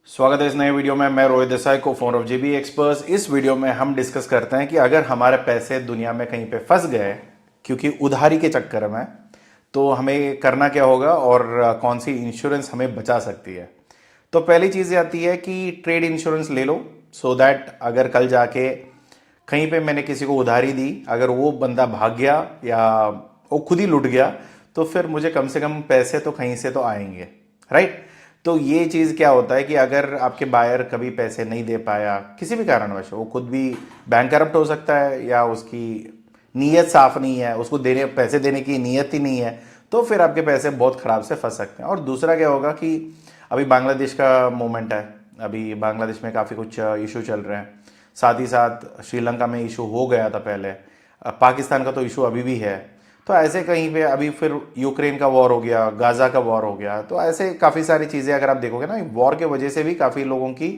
स्वागत है इस नए वीडियो में। मैं रोहित देसाई को फाउंडर ऑफ जीबी एक्सपर्ट्स। इस वीडियो में हम डिस्कस करते हैं कि अगर हमारे पैसे दुनिया में कहीं पे फंस गए क्योंकि उधारी के चक्कर में, तो हमें करना क्या होगा और कौन सी इंश्योरेंस हमें बचा सकती है। तो पहली चीज़ ये आती है कि ट्रेड इंश्योरेंस ले लो, सो दैट अगर कल जाके कहीं पे मैंने किसी को उधारी दी, अगर वो बंदा भाग गया या वो खुद ही लुट गया, तो फिर मुझे कम से कम पैसे तो कहीं से तो आएंगे, राइट। तो ये चीज़ क्या होता है कि अगर आपके बायर कभी पैसे नहीं दे पाया किसी भी कारणवश, वो खुद भी बैंक करप्ट हो सकता है या उसकी नीयत साफ नहीं है, उसको देने पैसे देने की नीयत ही नहीं है, तो फिर आपके पैसे बहुत ख़राब से फंस सकते हैं। और दूसरा क्या होगा कि अभी बांग्लादेश का मोमेंट है, अभी बांग्लादेश में काफ़ी कुछ इशू चल रहे हैं, साथ ही साथ श्रीलंका में इशू हो गया था पहले, पाकिस्तान का तो इशू अभी भी है। तो ऐसे कहीं पे अभी फिर यूक्रेन का वॉर हो गया, गाज़ा का वॉर हो गया, तो ऐसे काफ़ी सारी चीज़ें अगर आप देखोगे ना, वॉर के वजह से भी काफ़ी लोगों की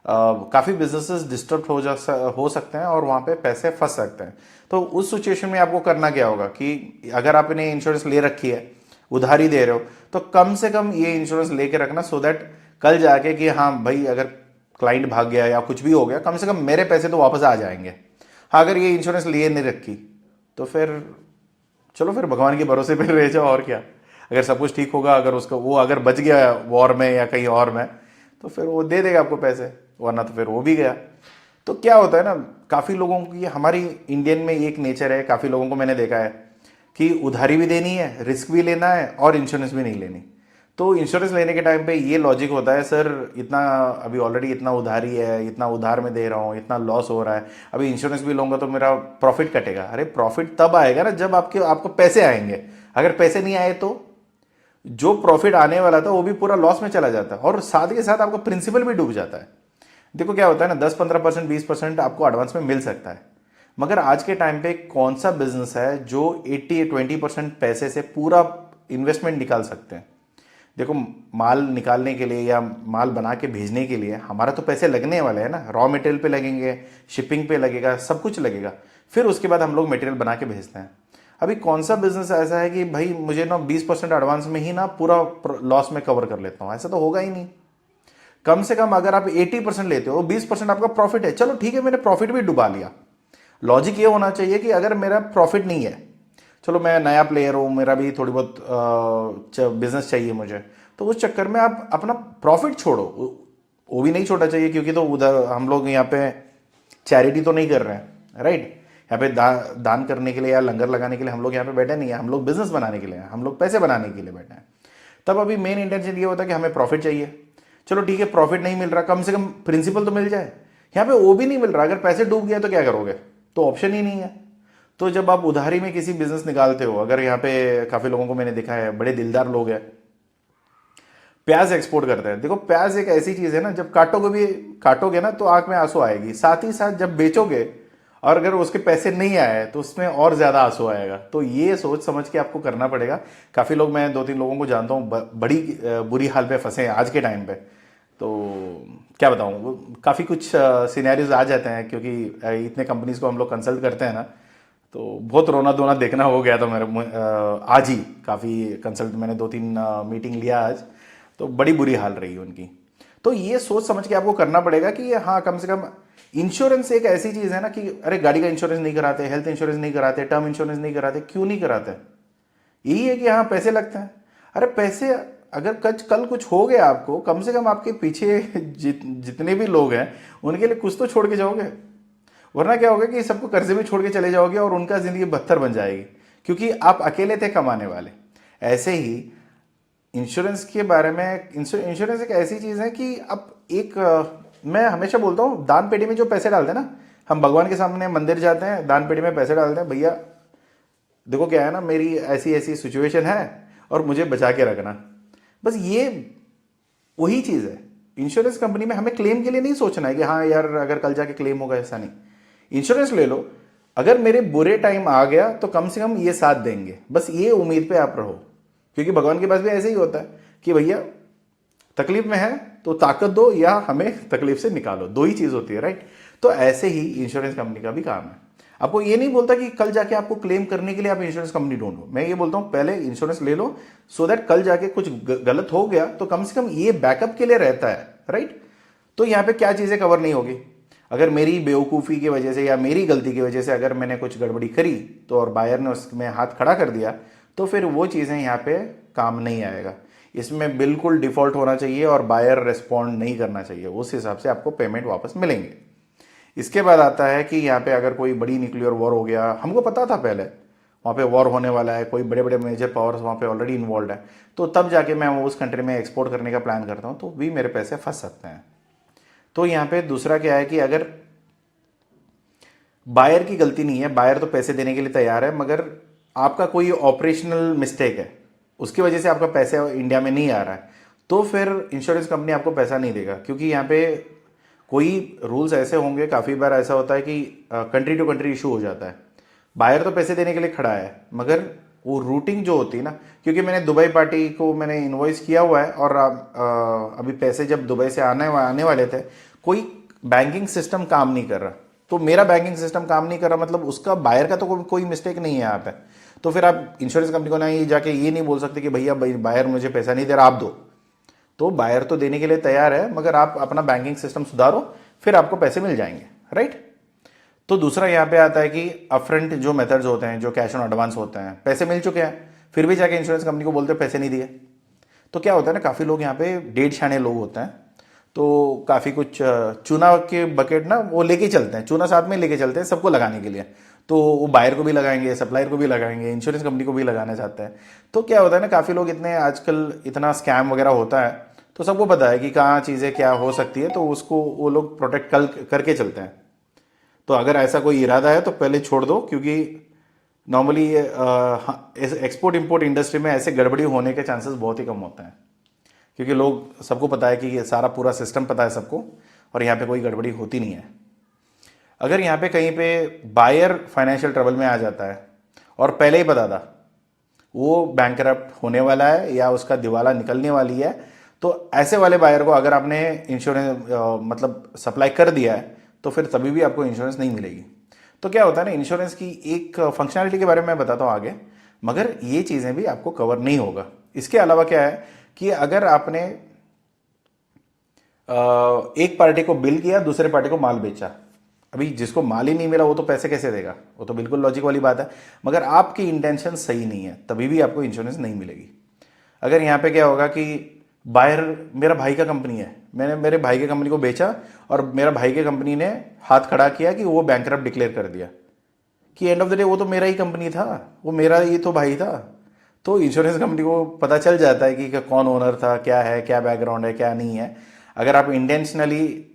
काफ़ी बिजनेसेस डिस्टर्ब हो सकते हैं और वहाँ पे पैसे फंस सकते हैं। तो उस सिचुएशन में आपको करना क्या होगा कि अगर आपने इंश्योरेंस ले रखी है, उधारी दे रहे हो, तो कम से कम ये इंश्योरेंस लेके रखना, सो दैट कल जाके कि हाँ भाई अगर क्लाइंट भाग गया या कुछ भी हो गया, कम से कम मेरे पैसे तो वापस आ जाएंगे। हाँ, अगर ये इंश्योरेंस लिए नहीं रखी तो फिर चलो, फिर भगवान के भरोसे पे रह जाओ और क्या। अगर सब कुछ ठीक होगा, अगर उसका वो अगर बच गया वॉर में या कहीं और में, तो फिर वो दे देगा आपको पैसे, वरना तो फिर वो भी गया। तो क्या होता है ना, काफ़ी लोगों की, हमारी इंडियन में एक नेचर है, काफ़ी लोगों को मैंने देखा है कि उधारी भी देनी है, रिस्क भी लेना है और इंश्योरेंस भी नहीं लेनी। तो इंश्योरेंस लेने के टाइम पे ये लॉजिक होता है, सर इतना अभी ऑलरेडी इतना उधारी है, इतना उधार में दे रहा हूँ, इतना लॉस हो रहा है, अभी इंश्योरेंस भी लूंगा तो मेरा प्रॉफिट कटेगा। अरे प्रॉफिट तब आएगा ना जब आपको पैसे आएंगे। अगर पैसे नहीं आए तो जो प्रॉफिट आने वाला था वो भी पूरा लॉस में चला जाता है और साथ के साथ आपका प्रिंसिपल भी डूब जाता है। देखो क्या होता है ना, 10-15% 20% आपको एडवांस में मिल सकता है, मगर आज के टाइम पे कौन सा बिजनेस है जो 80-20% पैसे से पूरा इन्वेस्टमेंट निकाल सकते हैं। देखो, माल निकालने के लिए या माल बना के भेजने के लिए हमारा तो पैसे लगने वाले हैं ना, रॉ मटेरियल पे लगेंगे, शिपिंग पे लगेगा, सब कुछ लगेगा, फिर उसके बाद हम लोग मटेरियल बना के भेजते हैं। अभी कौन सा बिजनेस ऐसा है कि भाई मुझे ना 20% एडवांस में ही ना पूरा लॉस में कवर कर लेता हूँ, ऐसा तो होगा ही नहीं। कम से कम अगर आप 80% लेते हो, 20% आपका प्रॉफिट है, चलो ठीक है, मैंने प्रॉफिट भी डुबा लिया। लॉजिक ये होना चाहिए कि अगर मेरा प्रॉफिट नहीं है, चलो मैं नया प्लेयर हूँ, मेरा भी थोड़ी बहुत बिजनेस चाहिए मुझे, तो उस चक्कर में आप अपना प्रॉफिट छोड़ो, वो भी नहीं छोड़ना चाहिए, क्योंकि तो उधर हम लोग यहाँ पे चैरिटी तो नहीं कर रहे हैं, राइट। यहाँ पे दान करने के लिए या लंगर लगाने के लिए हम लोग यहाँ पे बैठे नहीं है, हम लोग बिजनेस बनाने के लिए, हम लोग पैसे बनाने के लिए बैठे हैं। तब अभी मेन इंटेंशन ये होता है कि हमें प्रॉफिट चाहिए। चलो ठीक है, प्रॉफिट नहीं मिल रहा, कम से कम प्रिंसिपल तो मिल जाए। यहाँ पे वो भी नहीं मिल रहा, अगर पैसे डूब गया तो क्या करोगे, तो ऑप्शन ही नहीं है। तो जब आप उधारी में किसी बिजनेस निकालते हो, अगर यहाँ पे काफी लोगों को मैंने देखा है, बड़े दिलदार लोग हैं, प्याज एक्सपोर्ट करते हैं। देखो, प्याज एक ऐसी चीज है ना, जब काटोगे ना तो आंख में आंसू आएगी, साथ ही साथ जब बेचोगे और अगर उसके पैसे नहीं आए तो उसमें और ज्यादा आंसू आएगा। तो ये सोच समझ के आपको करना पड़ेगा। काफी लोग, मैं 2-3 लोगों को जानता हूँ, बड़ी बुरी हाल पे फंसे हैं आज के टाइम पे। तो क्या बताऊँ, काफ़ी कुछ सिनेरियोज आ जाते हैं, क्योंकि इतने कंपनीज को हम लोग कंसल्ट करते हैं ना, तो बहुत रोना धोना देखना हो गया था मेरे आज ही। काफ़ी कंसल्ट मैंने 2-3 मीटिंग लिया आज, तो बड़ी बुरी हाल रही उनकी। तो ये सोच समझ के आपको करना पड़ेगा कि हाँ, कम से कम इंश्योरेंस एक ऐसी चीज़ है ना कि अरे गाड़ी का इंश्योरेंस नहीं कराते, हेल्थ इंश्योरेंस नहीं कराते, टर्म इंश्योरेंस नहीं कराते, क्यों नहीं कराते? यही है कि हाँ, पैसे लगते हैं। अरे पैसे, अगर कल कुछ हो गया आपको, कम से कम आपके पीछे जितने भी लोग हैं उनके लिए कुछ तो छोड़ के जाओगे, वरना क्या होगा कि सबको कर्जे में छोड़ के चले जाओगे और उनका जिंदगी बदतर बन जाएगी, क्योंकि आप अकेले थे कमाने वाले। ऐसे ही इंश्योरेंस के बारे में, इंश्योरेंस एक ऐसी चीज है कि आप मैं हमेशा बोलता हूँ, दान पेटी में जो पैसे डालते हैं ना, हम भगवान के सामने मंदिर जाते हैं, दान पेटी में पैसे डालते हैं, भैया देखो क्या है ना, मेरी ऐसी ऐसी सिचुएशन है और मुझे बचा के रखना। बस ये वही चीज है। इंश्योरेंस कंपनी में हमें क्लेम के लिए नहीं सोचना है कि हाँ यार अगर कल जाके क्लेम होगा, ऐसा नहीं। इंश्योरेंस ले लो, अगर मेरे बुरे टाइम आ गया तो कम से कम ये साथ देंगे, बस ये उम्मीद पे आप रहो। क्योंकि भगवान के पास भी ऐसे ही होता है कि भैया तकलीफ में है तो ताकत दो या हमें तकलीफ से निकालो, दो ही चीज होती है, राइट। तो ऐसे ही इंश्योरेंस कंपनी का भी काम है। आपको ये नहीं बोलता कि कल जाके आपको क्लेम करने के लिए आप इंश्योरेंस कंपनी ढूंढो, मैं ये बोलता हूं पहले इंश्योरेंस ले लो, सो दैट कल जाके कुछ गलत हो गया तो कम से कम ये बैकअप के लिए रहता है, राइट। तो यहाँ पे क्या चीज़ें कवर नहीं होगी? अगर मेरी बेवकूफ़ी की वजह से या मेरी गलती की वजह से अगर मैंने कुछ गड़बड़ी करी तो और बायर ने उसमें हाथ खड़ा कर दिया, तो फिर वो चीज़ें यहाँ पे काम नहीं आएगा। इसमें बिल्कुल डिफ़ॉल्ट होना चाहिए और बायर रिस्पॉन्ड नहीं करना चाहिए, उस हिसाब से आपको पेमेंट वापस मिलेंगे। इसके बाद आता है कि यहाँ पे अगर कोई बड़ी न्यूक्लियर वॉर हो गया, हमको पता था पहले वहाँ पे वॉर होने वाला है, कोई बड़े बड़े मेजर पावर्स वहाँ पे ऑलरेडी इन्वॉल्व है, तो तब जाके मैं उस कंट्री में एक्सपोर्ट करने का प्लान करता हूँ, तो भी मेरे पैसे फंस सकते हैं। तो यहाँ पे दूसरा क्या है कि अगर बायर की गलती नहीं है, बायर तो पैसे देने के लिए तैयार है, मगर आपका कोई ऑपरेशनल मिस्टेक है, उसकी वजह से आपका पैसा इंडिया में नहीं आ रहा है, तो फिर इंश्योरेंस कंपनी आपको पैसा नहीं देगा। क्योंकि यहाँ पे कोई रूल्स ऐसे होंगे, काफ़ी बार ऐसा होता है कि कंट्री टू कंट्री इशू हो जाता है। बायर तो पैसे देने के लिए खड़ा है, मगर वो रूटिंग जो होती है ना, क्योंकि मैंने दुबई पार्टी को मैंने इन्वॉइस किया हुआ है और अभी पैसे जब दुबई से आने वाले थे, कोई बैंकिंग सिस्टम काम नहीं कर रहा। तो मेरा बैंकिंग सिस्टम काम नहीं कर रहा, मतलब उसका बायर का तो कोई मिस्टेक नहीं है यहाँ पे। तो फिर आप इंश्योरेंस कंपनी को ना ये जाके ये नहीं बोल सकते कि भैया बायर मुझे पैसा नहीं दे रहा, आप दो। तो बायर तो देने के लिए तैयार है, मगर आप अपना बैंकिंग सिस्टम सुधारो, फिर आपको पैसे मिल जाएंगे, राइट। तो दूसरा यहाँ पे आता है कि अपफ्रंट जो मेथड्स होते हैं, जो कैश ऑन एडवांस होते हैं, पैसे मिल चुके हैं फिर भी जाके इंश्योरेंस कंपनी को बोलते हैं पैसे नहीं दिए। तो क्या होता है ना, काफ़ी लोग यहाँ पे डेढ़ शाने लोग होते हैं, तो काफ़ी कुछ चूना के बकेट ना वो लेके चलते हैं, चूना साथ में लेके चलते हैं सबको लगाने के लिए। तो वो बायर को भी लगाएंगे, सप्लायर को भी लगाएंगे, इंश्योरेंस कंपनी को भी लगाना चाहते हैं। तो क्या होता है ना, काफ़ी लोग इतने आजकल इतना स्कैम वगैरह होता है, तो सबको पता है कि कहाँ चीज़ें क्या हो सकती है, तो उसको वो लोग प्रोटेक्ट करके चलते हैं। तो अगर ऐसा कोई इरादा है तो पहले छोड़ दो, क्योंकि नॉर्मली एक्सपोर्ट इंपोर्ट इंडस्ट्री में ऐसे गड़बड़ी होने के चांसेस बहुत ही कम होते हैं, क्योंकि लोग सबको पता है कि ये सारा पूरा सिस्टम पता है सबको, और यहाँ पे कोई गड़बड़ी होती नहीं है। अगर यहाँ पे कहीं पे बायर फाइनेंशियल ट्रबल में आ जाता है और पहले ही पता था वो बैंकरप्ट होने वाला है या उसका दिवाला निकलने वाली है, तो ऐसे वाले बायर को अगर आपने इंश्योरेंस मतलब सप्लाई कर दिया है, तो फिर तभी भी आपको इंश्योरेंस नहीं मिलेगी। तो क्या होता है ना, इंश्योरेंस की एक फंक्शनैलिटी के बारे में मैं बताता हूँ आगे, मगर ये चीज़ें भी आपको कवर नहीं होगा। इसके अलावा क्या है कि अगर आपने एक पार्टी को बिल किया, दूसरे पार्टी को माल बेचा, अभी जिसको माल ही नहीं मिला वो तो पैसे कैसे देगा? वो तो बिल्कुल लॉजिक वाली बात है, मगर आपकी इंटेंशन सही नहीं है, तभी भी आपको इंश्योरेंस नहीं मिलेगी। अगर यहाँ पे क्या होगा कि बायर मेरा भाई का कंपनी है, मैंने मेरे भाई के कंपनी को बेचा और मेरा भाई के कंपनी ने हाथ खड़ा किया कि वो बैंकरप्ट डिक्लेयर कर दिया, कि एंड ऑफ द डे वो तो मेरा ही कंपनी था, वो मेरा ही तो भाई था। तो इंश्योरेंस कंपनी को पता चल जाता है कि कौन ओनर था, क्या है, क्या बैकग्राउंड है, क्या नहीं है। अगर आप इंटेंशनली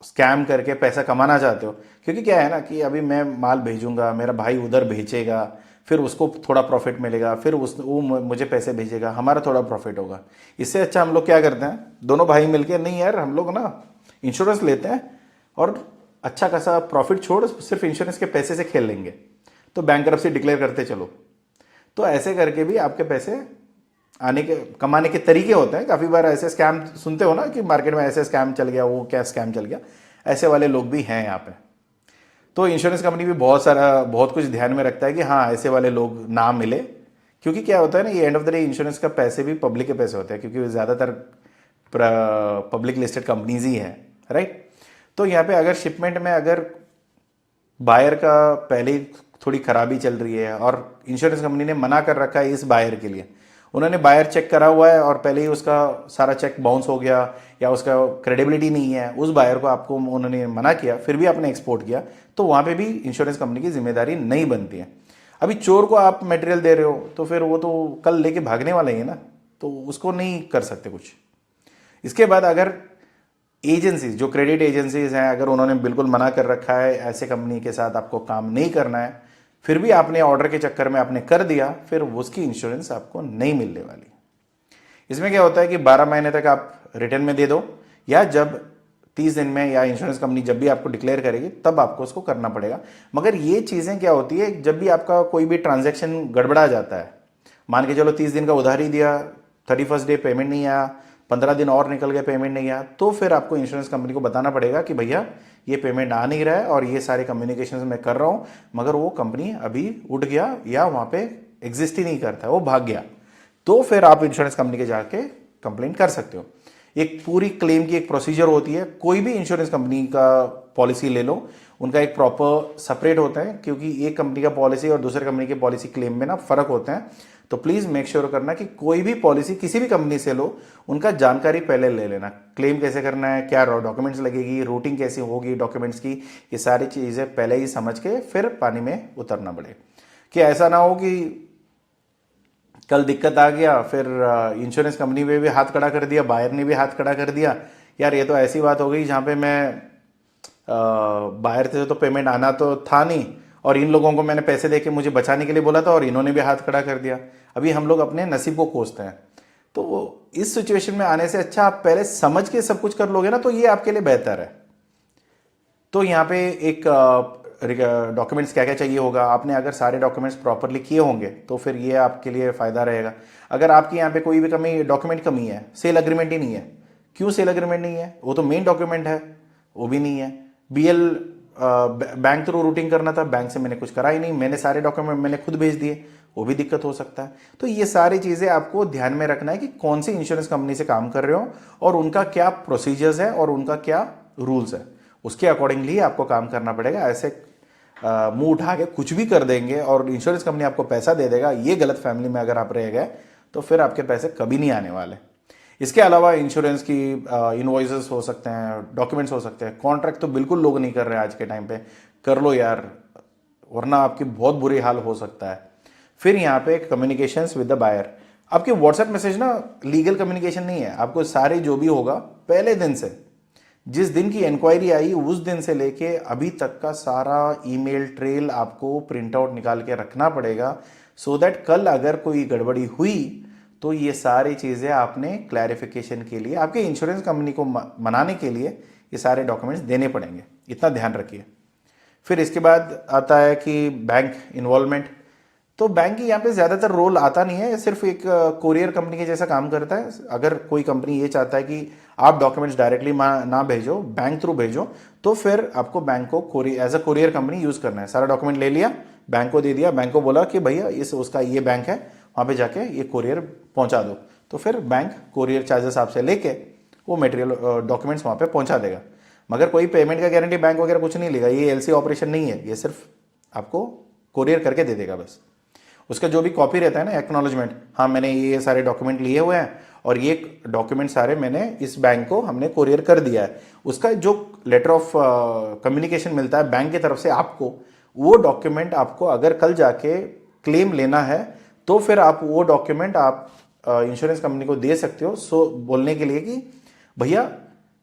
स्कैम करके पैसा कमाना चाहते हो, क्योंकि क्या है ना कि अभी मैं माल भेजूंगा, मेरा भाई उधर भेजेगा, फिर उसको थोड़ा प्रॉफिट मिलेगा, फिर वो मुझे पैसे भेजेगा, हमारा थोड़ा प्रॉफिट होगा। इससे अच्छा हम लोग क्या करते हैं, दोनों भाई मिलके, नहीं यार हम लोग ना इंश्योरेंस लेते हैं और अच्छा खासा प्रॉफिट छोड़ सिर्फ इंश्योरेंस के पैसे से खेल लेंगे, तो बैंकरप्सी डिक्लेयर करते चलो। तो ऐसे करके भी आपके पैसे आने के कमाने के तरीके होते हैं। काफ़ी बार ऐसे स्कैम सुनते हो ना कि मार्केट में ऐसे स्कैम चल गया, वो क्या स्कैम चल गया, ऐसे वाले लोग भी हैं यहाँ पे। तो इंश्योरेंस कंपनी भी बहुत कुछ ध्यान में रखता है कि हाँ ऐसे वाले लोग ना मिले, क्योंकि क्या होता है ना, ये end of the day insurance का पैसे भी पब्लिक के पैसे होते हैं, क्योंकि ज़्यादातर पब्लिक लिस्टेड कंपनीज ही हैं, राइट। तो यहाँ पे अगर शिपमेंट में अगर बायर का पहले ही थोड़ी खराबी चल रही है और इंश्योरेंस कंपनी ने मना कर रखा है इस बायर के लिए, उन्होंने बायर चेक करा हुआ है और पहले ही उसका सारा चेक बाउंस हो गया या उसका क्रेडिबिलिटी नहीं है, उस बायर को आपको उन्होंने मना किया, फिर भी आपने एक्सपोर्ट किया, तो वहाँ पे भी इंश्योरेंस कंपनी की जिम्मेदारी नहीं बनती है। अभी चोर को आप मटेरियल दे रहे हो तो फिर वो तो कल लेके भागने वाला ही है ना, तो उसको नहीं कर सकते कुछ। इसके बाद अगर एजेंसीज, जो क्रेडिट एजेंसीज हैं, अगर उन्होंने बिल्कुल मना कर रखा है ऐसे कंपनी के साथ आपको काम नहीं करना है, फिर भी आपने ऑर्डर के चक्कर में आपने कर दिया, फिर उसकी इंश्योरेंस आपको नहीं मिलने वाली। इसमें क्या होता है कि 12 महीने तक आप रिटर्न में दे दो, या जब 30 दिन में, या इंश्योरेंस कंपनी जब भी आपको डिक्लेयर करेगी तब आपको उसको करना पड़ेगा। मगर ये चीज़ें क्या होती है, जब भी आपका कोई भी ट्रांजैक्शन गड़बड़ा जाता है, मान के चलो 30 दिन का उधार ही दिया, 31st डे पेमेंट नहीं आया, 15 दिन और निकल गए पेमेंट नहीं आया, तो फिर आपको इंश्योरेंस कंपनी को बताना पड़ेगा कि भैया ये पेमेंट आ नहीं रहा है और ये सारे कम्युनिकेशन मैं कर रहा हूँ, मगर वो कंपनी अभी उठ गया या वहाँ पे एग्जिस्ट ही नहीं करता, वो भाग गया। तो फिर आप इंश्योरेंस कंपनी के जाके कंप्लेंट कर सकते हो। एक पूरी क्लेम की एक प्रोसीजर होती है। कोई भी इंश्योरेंस कंपनी का पॉलिसी ले लो, उनका एक प्रॉपर सेपरेट होता है, क्योंकि एक कंपनी का पॉलिसी और दूसरे कंपनी के पॉलिसी क्लेम में ना फर्क होते हैं। तो प्लीज़ मेक श्योर करना कि कोई भी पॉलिसी किसी भी कंपनी से लो, उनका जानकारी पहले ले लेना। क्लेम कैसे करना है, क्या डॉक्यूमेंट्स लगेगी, रूटिंग कैसी होगी डॉक्यूमेंट्स की, ये सारी चीज़ें पहले ही समझ के फिर पानी में उतरना पड़े। कि ऐसा ना हो कि कल दिक्कत आ गया, फिर इंश्योरेंस कंपनी पे भी हाथ खड़ा कर दिया, बायर ने भी हाथ खड़ा कर दिया। यार ये तो ऐसी बात हो गई जहाँ पे मैं बायर से तो पेमेंट आना तो था नहीं, और इन लोगों को मैंने पैसे देके मुझे बचाने के लिए बोला था और इन्होंने भी हाथ खड़ा कर दिया। अभी हम लोग अपने नसीब को कोसते हैं। तो वो इस सिचुएशन में आने से अच्छा आप पहले समझ के सब कुछ कर लोगे ना, तो ये आपके लिए बेहतर है। तो यहाँ पे एक डॉक्यूमेंट्स क्या क्या चाहिए होगा, आपने अगर सारे डॉक्यूमेंट्स प्रॉपरली किए होंगे तो फिर ये आपके लिए फ़ायदा रहेगा। अगर आपके यहाँ पे कोई भी डॉक्यूमेंट कमी है, सेल अग्रीमेंट ही नहीं है, क्यों सेल अग्रीमेंट नहीं है, वो तो मेन डॉक्यूमेंट है, वो भी नहीं है। बीएल बैंक थ्रू रूटिंग करना था, बैंक से मैंने कुछ करा ही नहीं, मैंने सारे डॉक्यूमेंट मैंने खुद भेज दिए, वो भी दिक्कत हो सकता है। तो ये सारी चीज़ें आपको ध्यान में रखना है कि कौन सी इंश्योरेंस कंपनी से काम कर रहे हो और उनका क्या प्रोसीजर्स है और उनका क्या रूल्स है, उसके अकॉर्डिंगली आपको काम करना पड़ेगा। ऐसे मुंह उठा के कुछ भी कर देंगे और इंश्योरेंस कंपनी आपको पैसा दे देगा, ये गलत फैमिली में अगर आप रह गए तो फिर आपके पैसे कभी नहीं आने वाले। इसके अलावा इंश्योरेंस की इनवॉइसेस हो सकते हैं, डॉक्यूमेंट्स हो सकते हैं, कॉन्ट्रैक्ट तो बिल्कुल लोग नहीं कर रहे आज के टाइम पे, कर लो यार, वरना आपकी बहुत बुरी हाल हो सकता है। फिर यहाँ पे कम्युनिकेशंस विद द बायर, आपके व्हाट्सएप मैसेज ना लीगल कम्युनिकेशन नहीं है, आपको सारे जो भी होगा पहले दिन से, जिस दिन की इंक्वायरी आई उस दिन से लेके अभी तक का सारा ईमेल ट्रेल आपको प्रिंट आउट निकाल के रखना पड़ेगा, सो दैट कल अगर कोई गड़बड़ी हुई तो ये सारी चीज़ें आपने क्लैरिफिकेशन के लिए आपके इंश्योरेंस कंपनी को मनाने के लिए ये सारे डॉक्यूमेंट्स देने पड़ेंगे, इतना ध्यान रखिए। फिर इसके बाद आता है कि बैंक इन्वॉल्वमेंट। तो बैंक की यहाँ पे ज़्यादातर रोल आता नहीं है, सिर्फ एक कोरियर कंपनी के जैसा काम करता है। अगर कोई कंपनी ये चाहता है कि आप डॉक्यूमेंट्स डायरेक्टली ना भेजो, बैंक थ्रू भेजो, तो फिर आपको बैंक को as a courier company use करना है। सारा डॉक्यूमेंट ले लिया, बैंक को दे दिया, बैंक को बोला कि भैया उसका ये बैंक है, वहाँ पे जाके ये कोरियर पहुँचा दो, तो फिर बैंक कोरियर चार्जेस आपसे लेके वो मटेरियल डॉक्यूमेंट्स वहाँ पे पहुँचा देगा। मगर कोई पेमेंट का गारंटी बैंक वगैरह कुछ नहीं लेगा, ये एलसी ऑपरेशन नहीं है, ये सिर्फ आपको कोरियर करके दे देगा बस। उसका जो भी कॉपी रहता है ना, एक्नॉलेजमेंट, हाँ मैंने ये सारे डॉक्यूमेंट लिए हुए हैं और ये डॉक्यूमेंट सारे मैंने इस बैंक को हमने कोरियर कर दिया है, उसका जो लेटर ऑफ कम्युनिकेशन मिलता है बैंक की तरफ से आपको, वो डॉक्यूमेंट आपको अगर कल जाके क्लेम लेना है तो फिर आप वो डॉक्यूमेंट आप इंश्योरेंस कंपनी को दे सकते हो, सो बोलने के लिए कि भैया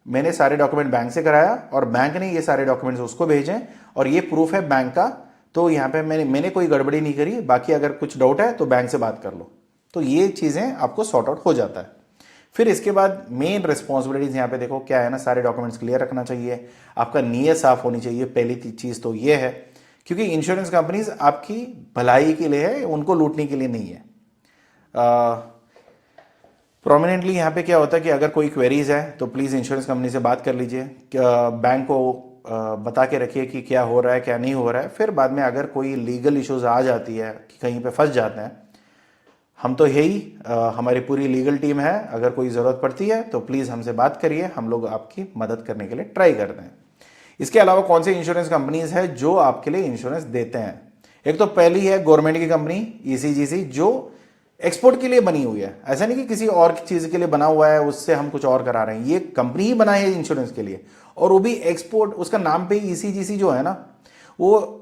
मैंने सारे डॉक्यूमेंट बैंक से कराया और बैंक ने ये सारे डॉक्यूमेंट्स उसको भेजे और ये प्रूफ है बैंक का, तो यहाँ पे मैंने कोई गड़बड़ी नहीं करी, बाकी अगर कुछ डाउट है तो बैंक से बात कर लो। तो ये चीज़ें आपको सॉर्ट आउट हो जाता है। फिर इसके बाद मेन रिस्पॉन्सिबिलिटीज यहाँ पे देखो क्या है ना, सारे डॉक्यूमेंट्स क्लियर रखना चाहिए, आपका नीयत साफ होनी चाहिए, पहली चीज़ तो ये है, क्योंकि इंश्योरेंस कंपनीज आपकी भलाई के लिए है, उनको लूटने के लिए नहीं है। प्रोमिनेंटली यहाँ पे क्या होता है कि अगर कोई क्वेरीज है तो प्लीज़ इंश्योरेंस कंपनी से बात कर लीजिए, बैंक को बता के रखिए कि क्या हो रहा है क्या नहीं हो रहा है। फिर बाद में अगर कोई लीगल इश्यूज आ जाती है कि कहीं पे फंस जाते हैं, हम तो यही हमारी पूरी लीगल टीम है, अगर कोई ज़रूरत पड़ती है तो प्लीज़ हमसे बात करिए, हम लोग आपकी मदद करने के लिए ट्राई करते हैं। इसके अलावा कौन सी इंश्योरेंस कंपनीज है जो आपके लिए इंश्योरेंस देते हैं, एक तो पहली है गवर्नमेंट की कंपनी ईसीजीसी, जो एक्सपोर्ट के लिए बनी हुई है, ऐसा नहीं कि किसी और चीज़ के लिए बना हुआ है उससे हम कुछ और करा रहे हैं, ये कंपनी ही बनाई है इंश्योरेंस के लिए, और वो भी एक्सपोर्ट, उसका नाम पे ईसीजीसी जो है ना, वो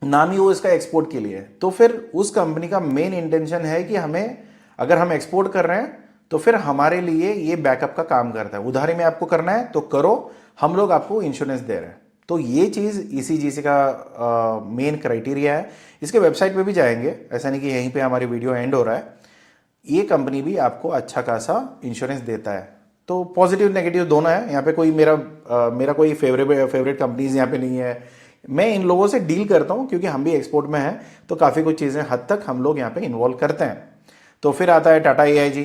नाम ही वो इसका एक्सपोर्ट के लिए है। तो फिर उस कंपनी का मेन इंटेंशन है कि हमें, अगर हम एक्सपोर्ट कर रहे हैं तो फिर हमारे लिए ये बैकअप का काम करता है, उधारी में आपको करना है तो करो, हम लोग आपको इंश्योरेंस दे रहे हैं। तो ये चीज़ ईसीजीसी का मेन क्राइटेरिया है। इसके वेबसाइट पे भी जाएंगे, ऐसा नहीं कि यहीं पे हमारी वीडियो एंड हो रहा है, ये कंपनी भी आपको अच्छा खासा इंश्योरेंस देता है। तो पॉजिटिव नेगेटिव दोनों है यहाँ पे, कोई मेरा कोई फेवरेट कंपनीज यहाँ पे नहीं है, मैं इन लोगों से डील करता हूँ क्योंकि हम भी एक्सपोर्ट में हैं, तो काफ़ी कुछ चीज़ें हद तक हम लोग यहाँ पे इन्वॉल्व करते हैं। तो फिर आता है टाटा AIG,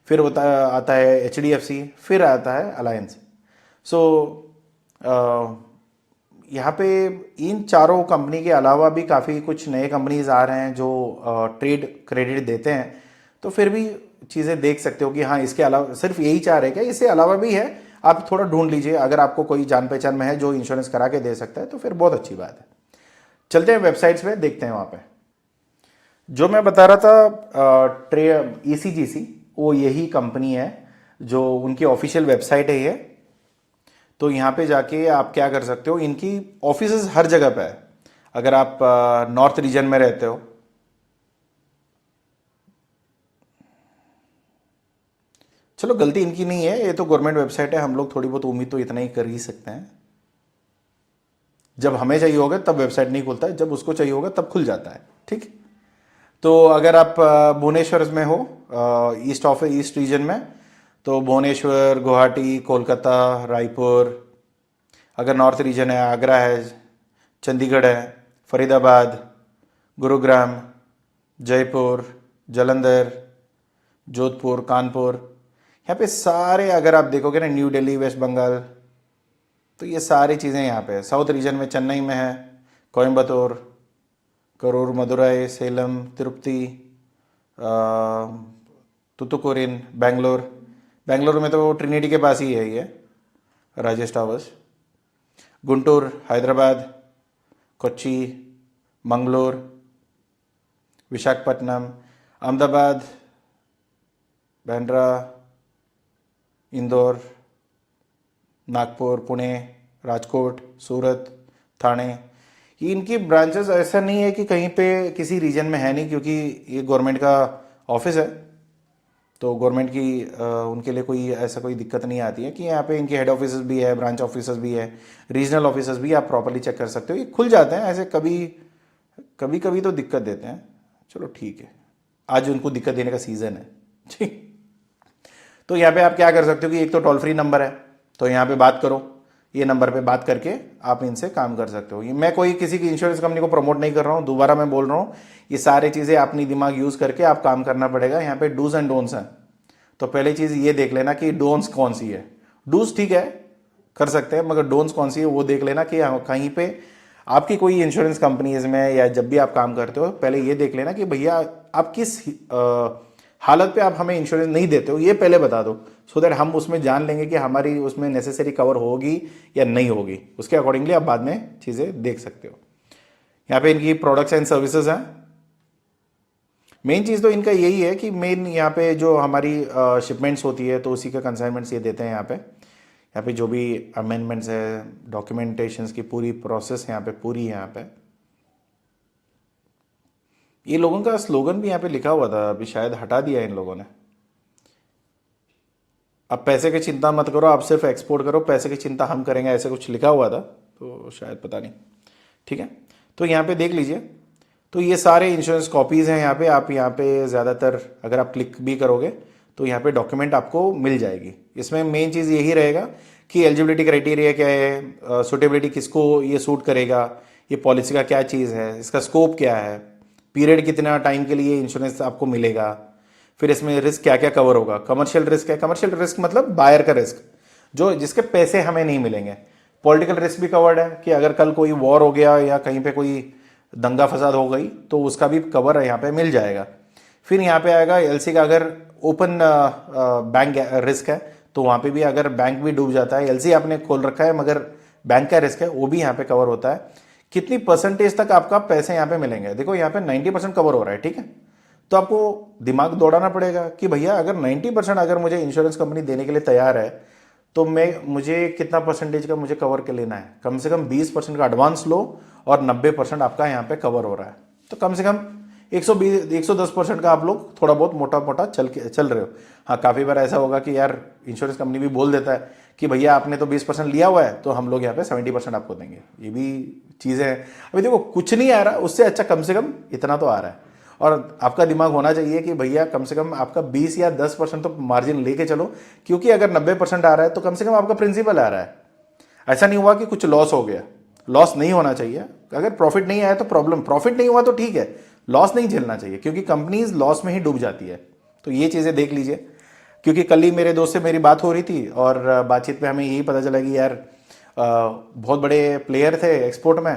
फिर आता है HDFC, फिर आता है अलायंस। सो यहाँ पे इन चारों कंपनी के अलावा भी काफ़ी कुछ नए कंपनीज आ रहे हैं जो ट्रेड क्रेडिट देते हैं, तो फिर भी चीज़ें देख सकते हो कि हाँ इसके अलावा सिर्फ यही चाह रहे क्या, इससे अलावा भी है, आप थोड़ा ढूंढ लीजिए। अगर आपको कोई जान पहचान में है जो इंश्योरेंस करा के दे सकता है तो फिर बहुत अच्छी बात है। चलते हैं वेबसाइट्स पे, देखते हैं वहाँ पे। जो मैं बता रहा था ट्रे ECGC, वो यही कंपनी है जो उनकी ऑफिशियल वेबसाइट है ये। तो यहाँ पे जाके आप क्या कर सकते हो, इनकी ऑफिसेज हर जगह पे है। अगर आप नॉर्थ रीजन में रहते हो, चलो गलती इनकी नहीं है, ये तो गवर्नमेंट वेबसाइट है, हम लोग थोड़ी बहुत उम्मीद तो इतना ही कर ही सकते हैं। जब हमें चाहिए होगा तब वेबसाइट नहीं खुलता है, जब उसको चाहिए होगा तब खुल जाता है, ठीक। तो अगर आप भुवनेश्वर में हो, ईस्ट रीजन में, तो भुवनेश्वर, गुवाहाटी, कोलकाता, रायपुर। अगर नॉर्थ रीजन है, आगरा है, चंडीगढ़ है, फरीदाबाद, गुरुग्राम, जयपुर, जालंधर, जोधपुर, कानपुर, यहाँ पे सारे अगर आप देखोगे ना, न्यू दिल्ली, वेस्ट बंगाल, तो ये सारी चीज़ें यहाँ पे है। साउथ रीजन में चेन्नई में है, कोयम्बतूर, करूर, मदुरई, सेलम, तिरुपति, तुतुकुरिन, बेंगलोर। बेंगलोर में तो ट्रिनिटी के पास ही है ये, राजेश टावर्स। गुंटूर, हैदराबाद, कोच्चि, मंगलोर, विशाखापट्टनम, अहमदाबाद, बांद्रा, इंदौर, नागपुर, पुणे, राजकोट, सूरत, ठाणे। ये इनकी ब्रांचेस ऐसा नहीं है कि कहीं पे किसी रीजन में है नहीं, क्योंकि ये गवर्नमेंट का ऑफिस है, तो गवर्नमेंट की उनके लिए कोई ऐसा कोई दिक्कत नहीं आती है कि यहाँ पे इनके हेड ऑफिस भी है, ब्रांच ऑफिस भी है, रीजनल ऑफिस भी, आप प्रॉपर्ली चेक कर सकते हो। ये खुल जाते हैं ऐसे, कभी कभी तो दिक्कत देते हैं, चलो ठीक है, आज उनको दिक्कत देने का सीज़न है, ठीक। तो यहाँ पे आप क्या कर सकते हो कि एक तो टोल फ्री नंबर है, तो यहाँ पे बात करो, ये नंबर पे बात करके आप इनसे काम कर सकते हो। ये मैं कोई किसी की इंश्योरेंस कंपनी को प्रमोट नहीं कर रहा हूँ, दोबारा मैं बोल रहा हूँ, ये सारी चीज़ें अपनी दिमाग यूज़ करके आप काम करना पड़ेगा। यहाँ पे डूज एंड डोंट्स हैं, तो पहली चीज़ ये देख लेना कि डोंट्स कौन सी है। डूज ठीक है, कर सकते हैं, मगर डोंट्स कौन सी है वो देख लेना कि कहीं पे आपकी कोई इंश्योरेंस कंपनीज में या जब भी आप काम करते हो, पहले ये देख लेना कि भैया आप किस हालत पे आप हमें इंश्योरेंस नहीं देते हो, ये पहले बता दो, सो दैट हम उसमें जान लेंगे कि हमारी उसमें नेसेसरी कवर होगी या नहीं होगी। उसके अकॉर्डिंगली आप बाद में चीज़ें देख सकते हो। यहाँ पे इनकी प्रोडक्ट्स एंड सर्विसेज हैं। मेन चीज़ तो इनका यही है कि मेन यहाँ पे जो हमारी शिपमेंट्स होती है तो उसी का कंसाइनमेंट्स ये देते हैं। यहाँ पे जो भी अमेंडमेंट्स है, डॉक्यूमेंटेशंस की पूरी प्रोसेस यहाँ पे पूरी यहाँ पे। ये लोगों का स्लोगन भी यहाँ पे लिखा हुआ था, अभी शायद हटा दिया इन लोगों ने। अब पैसे की चिंता मत करो, आप सिर्फ एक्सपोर्ट करो, पैसे की चिंता हम करेंगे, ऐसे कुछ लिखा हुआ था, तो शायद पता नहीं, ठीक है। तो यहाँ पे देख लीजिए, तो ये सारे इंश्योरेंस कॉपीज़ हैं यहाँ पे। आप यहाँ पे ज़्यादातर अगर आप क्लिक भी करोगे तो यहाँ पे डॉक्यूमेंट आपको मिल जाएगी। इसमें मेन चीज़ यही रहेगा कि एलिजिबिलिटी क्राइटेरिया क्या है, सूटेबिलिटी किसको ये सूट करेगा, ये पॉलिसी का क्या चीज़ है, इसका स्कोप क्या है, पीरियड कितना टाइम के लिए इंश्योरेंस आपको मिलेगा, फिर इसमें रिस्क क्या क्या कवर होगा। कमर्शियल रिस्क है, कमर्शियल रिस्क मतलब बायर का रिस्क, जो जिसके पैसे हमें नहीं मिलेंगे। पॉलिटिकल रिस्क भी कवर्ड है कि अगर कल कोई वॉर हो गया या कहीं पे कोई दंगा फसाद हो गई तो उसका भी कवर यहाँ पे मिल जाएगा। फिर यहाँ पे आएगा एलसी का, अगर ओपन बैंक रिस्क है तो वहाँ पे भी अगर बैंक भी डूब जाता है, एलसी आपने खोल रखा है मगर बैंक का रिस्क है, वो भी यहाँ पे कवर होता है। कितनी परसेंटेज तक आपका पैसे यहाँ पे मिलेंगे, देखो यहाँ पे 90% कवर हो रहा है, ठीक है। तो आपको दिमाग दौड़ाना पड़ेगा कि भैया अगर 90% अगर मुझे इंश्योरेंस कंपनी देने के लिए तैयार है तो मुझे कितना परसेंटेज का मुझे कवर के लेना है। कम से कम 20% का एडवांस लो और 90% आपका यहाँ पे कवर हो रहा है, तो कम से कम 110% का आप लोग थोड़ा बहुत मोटा मोटा चल रहे हो। हाँ, काफ़ी बार ऐसा होगा कि यार इंश्योरेंस कंपनी भी बोल देता है कि भैया आपने तो 20% लिया हुआ है तो हम लोग यहाँ पे 70% आपको देंगे। ये भी चीज़ें हैं। अभी देखो कुछ नहीं आ रहा, उससे अच्छा कम से कम इतना तो आ रहा है। और आपका दिमाग होना चाहिए कि भैया कम से कम आपका 20 या 10% तो मार्जिन लेके चलो, क्योंकि अगर 90% आ रहा है तो कम से कम आपका प्रिंसिपल आ रहा है। ऐसा नहीं हुआ कि कुछ लॉस हो गया, लॉस नहीं होना चाहिए। अगर प्रॉफिट नहीं आया तो प्रॉब्लम, प्रॉफिट नहीं हुआ तो ठीक है, लॉस नहीं झेलना चाहिए, क्योंकि कंपनीज लॉस में ही डूब जाती है। तो ये चीज़ें देख लीजिए, क्योंकि कल ही मेरे दोस्त से मेरी बात हो रही थी और बातचीत में हमें यही पता चला कि यार बहुत बड़े प्लेयर थे एक्सपोर्ट में,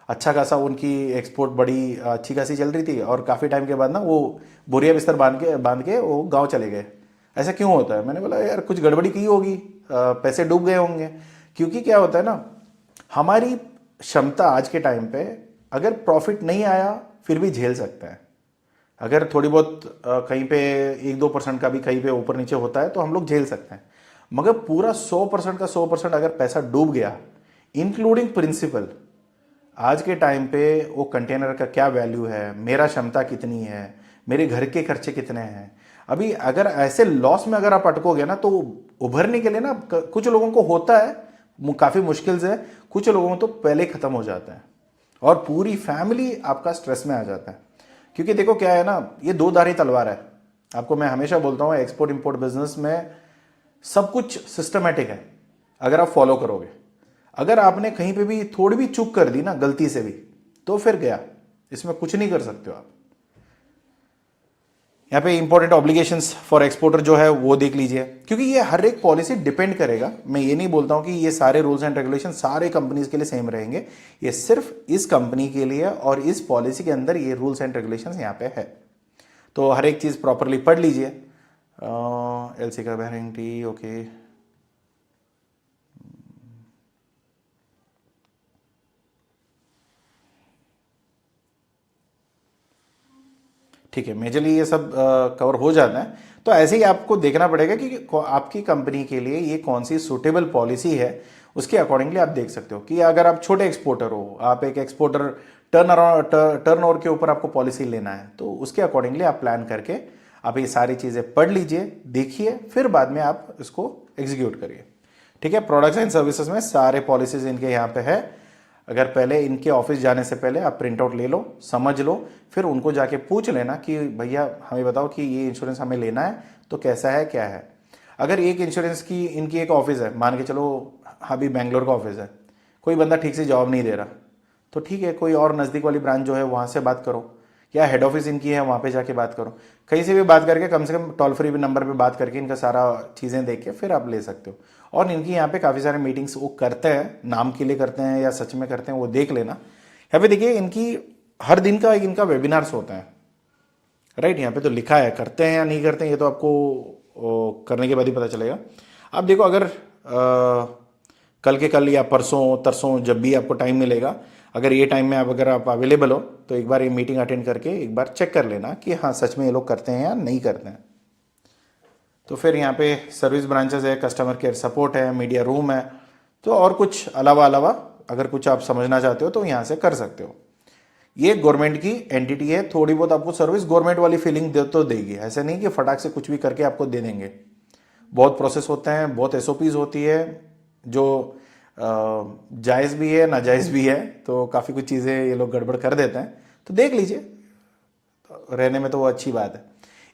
अच्छा खासा उनकी एक्सपोर्ट बड़ी अच्छी खासी चल रही थी, और काफ़ी टाइम के बाद ना वो बोरिया बिस्तर बांध के वो गांव चले गए। ऐसा क्यों होता है? मैंने बोला यार कुछ गड़बड़ी की होगी, पैसे डूब गए होंगे। क्योंकि क्या होता है ना, हमारी क्षमता आज के टाइम पे, अगर प्रॉफिट नहीं आया फिर भी झेल सकते हैं। अगर थोड़ी बहुत कहीं पे 1-2% का भी कहीं पे ऊपर नीचे होता है तो हम लोग झेल सकते हैं। मगर पूरा 100% का 100% अगर पैसा डूब गया, इंक्लूडिंग प्रिंसिपल, आज के टाइम पे वो कंटेनर का क्या वैल्यू है, मेरा क्षमता कितनी है, मेरे घर के खर्चे कितने हैं, अभी अगर ऐसे लॉस में अगर आप अटकोगे ना तो उभरने के लिए ना, कुछ लोगों को होता है काफ़ी मुश्किल से, कुछ लोगों को तो पहले ही ख़त्म हो जाता है और पूरी फैमिली आपका स्ट्रेस में आ जाता है। क्योंकि देखो क्या है ना, ये दो धारी तलवार है। आपको मैं हमेशा बोलता हूँ एक्सपोर्ट इंपोर्ट बिजनेस में सब कुछ सिस्टमेटिक है अगर आप फॉलो करोगे। अगर आपने कहीं पे भी थोड़ी भी चूक कर दी ना गलती से भी, तो फिर गया, इसमें कुछ नहीं कर सकते हो आप। यहाँ पे इंपॉर्टेंट ऑब्लिगेशंस फॉर एक्सपोर्टर जो है वो देख लीजिए, क्योंकि ये हर एक पॉलिसी डिपेंड करेगा। मैं ये नहीं बोलता हूँ कि ये सारे रूल्स एंड रेगुलेशन सारे कंपनीज के लिए सेम रहेंगे, ये सिर्फ इस कंपनी के लिए और इस पॉलिसी के अंदर ये रूल्स एंड रेगुलेशंस यहाँ पे है। तो हर एक चीज़ प्रॉपरली पढ़ लीजिए। एलसी का गारंटी, ओके, ठीक है, मेजरली ये सब कवर हो जाता है। तो ऐसे ही आपको देखना पड़ेगा कि आपकी कंपनी के लिए ये कौन सी सूटेबल पॉलिसी है, उसके अकॉर्डिंगली आप देख सकते हो। कि अगर आप छोटे एक्सपोर्टर हो, आप एक एक्सपोर्टर टर्न ओवर के ऊपर आपको पॉलिसी लेना है, तो उसके अकॉर्डिंगली आप प्लान करके आप ये सारी चीज़ें पढ़ लीजिए, देखिए, फिर बाद में आप इसको एग्जीक्यूट करिए। ठीक है, प्रोडक्ट्स एंड सर्विसेज में सारे पॉलिसीज इनके यहाँ पे है। अगर पहले इनके ऑफिस जाने से पहले आप प्रिंट आउट ले लो, समझ लो, फिर उनको जाके पूछ लेना कि भैया हमें बताओ कि ये इंश्योरेंस हमें लेना है तो कैसा है क्या है। अगर एक इंश्योरेंस की इनकी एक ऑफिस है, मान के चलो अभी बेंगलोर का ऑफिस है, कोई बंदा ठीक से जवाब नहीं दे रहा, तो ठीक है, कोई और नज़दीक वाली ब्रांच जो है वहाँ से बात करो, या हेड ऑफिस इनकी है वहाँ पे जाके बात करो। कहीं से भी बात करके, कम से कम टोल फ्री नंबर पे बात करके इनका सारा चीज़ें देख के फिर आप ले सकते हो। और इनकी यहाँ पे काफ़ी सारे मीटिंग्स वो करते हैं, नाम के लिए करते हैं या सच में करते हैं वो देख लेना। यहाँ पे देखिए इनकी हर दिन का इनका वेबिनार्स होता है, राइट। यहाँ पे तो लिखा है, करते हैं या नहीं करते हैं ये तो आपको करने के बाद ही पता चलेगा। आप देखो, अगर कल के कल या परसों तरसों जब भी आपको टाइम मिलेगा, अगर ये टाइम में अगर आप अवेलेबल हो तो एक बार ये मीटिंग अटेंड करके एक बार चेक कर लेना कि हाँ सच में ये लोग करते हैं या नहीं करते हैं। तो फिर यहाँ पे सर्विस ब्रांचेस है, कस्टमर केयर सपोर्ट है, मीडिया रूम है। तो और कुछ अलावा अगर कुछ आप समझना चाहते हो तो यहाँ से कर सकते हो। ये गवर्नमेंट की एंटिटी है, थोड़ी बहुत आपको सर्विस गवर्नमेंट वाली फीलिंग दे तो देगी, ऐसा नहीं कि फटाक से कुछ भी करके आपको दे देंगे। बहुत प्रोसेस होते हैं, बहुत एसओपीज होती है, जो जायज़ भी है नाजायज़ भी है, तो काफ़ी कुछ चीज़ें ये लोग गड़बड़ कर देते हैं, तो देख लीजिए, रहने में तो वो अच्छी बात है।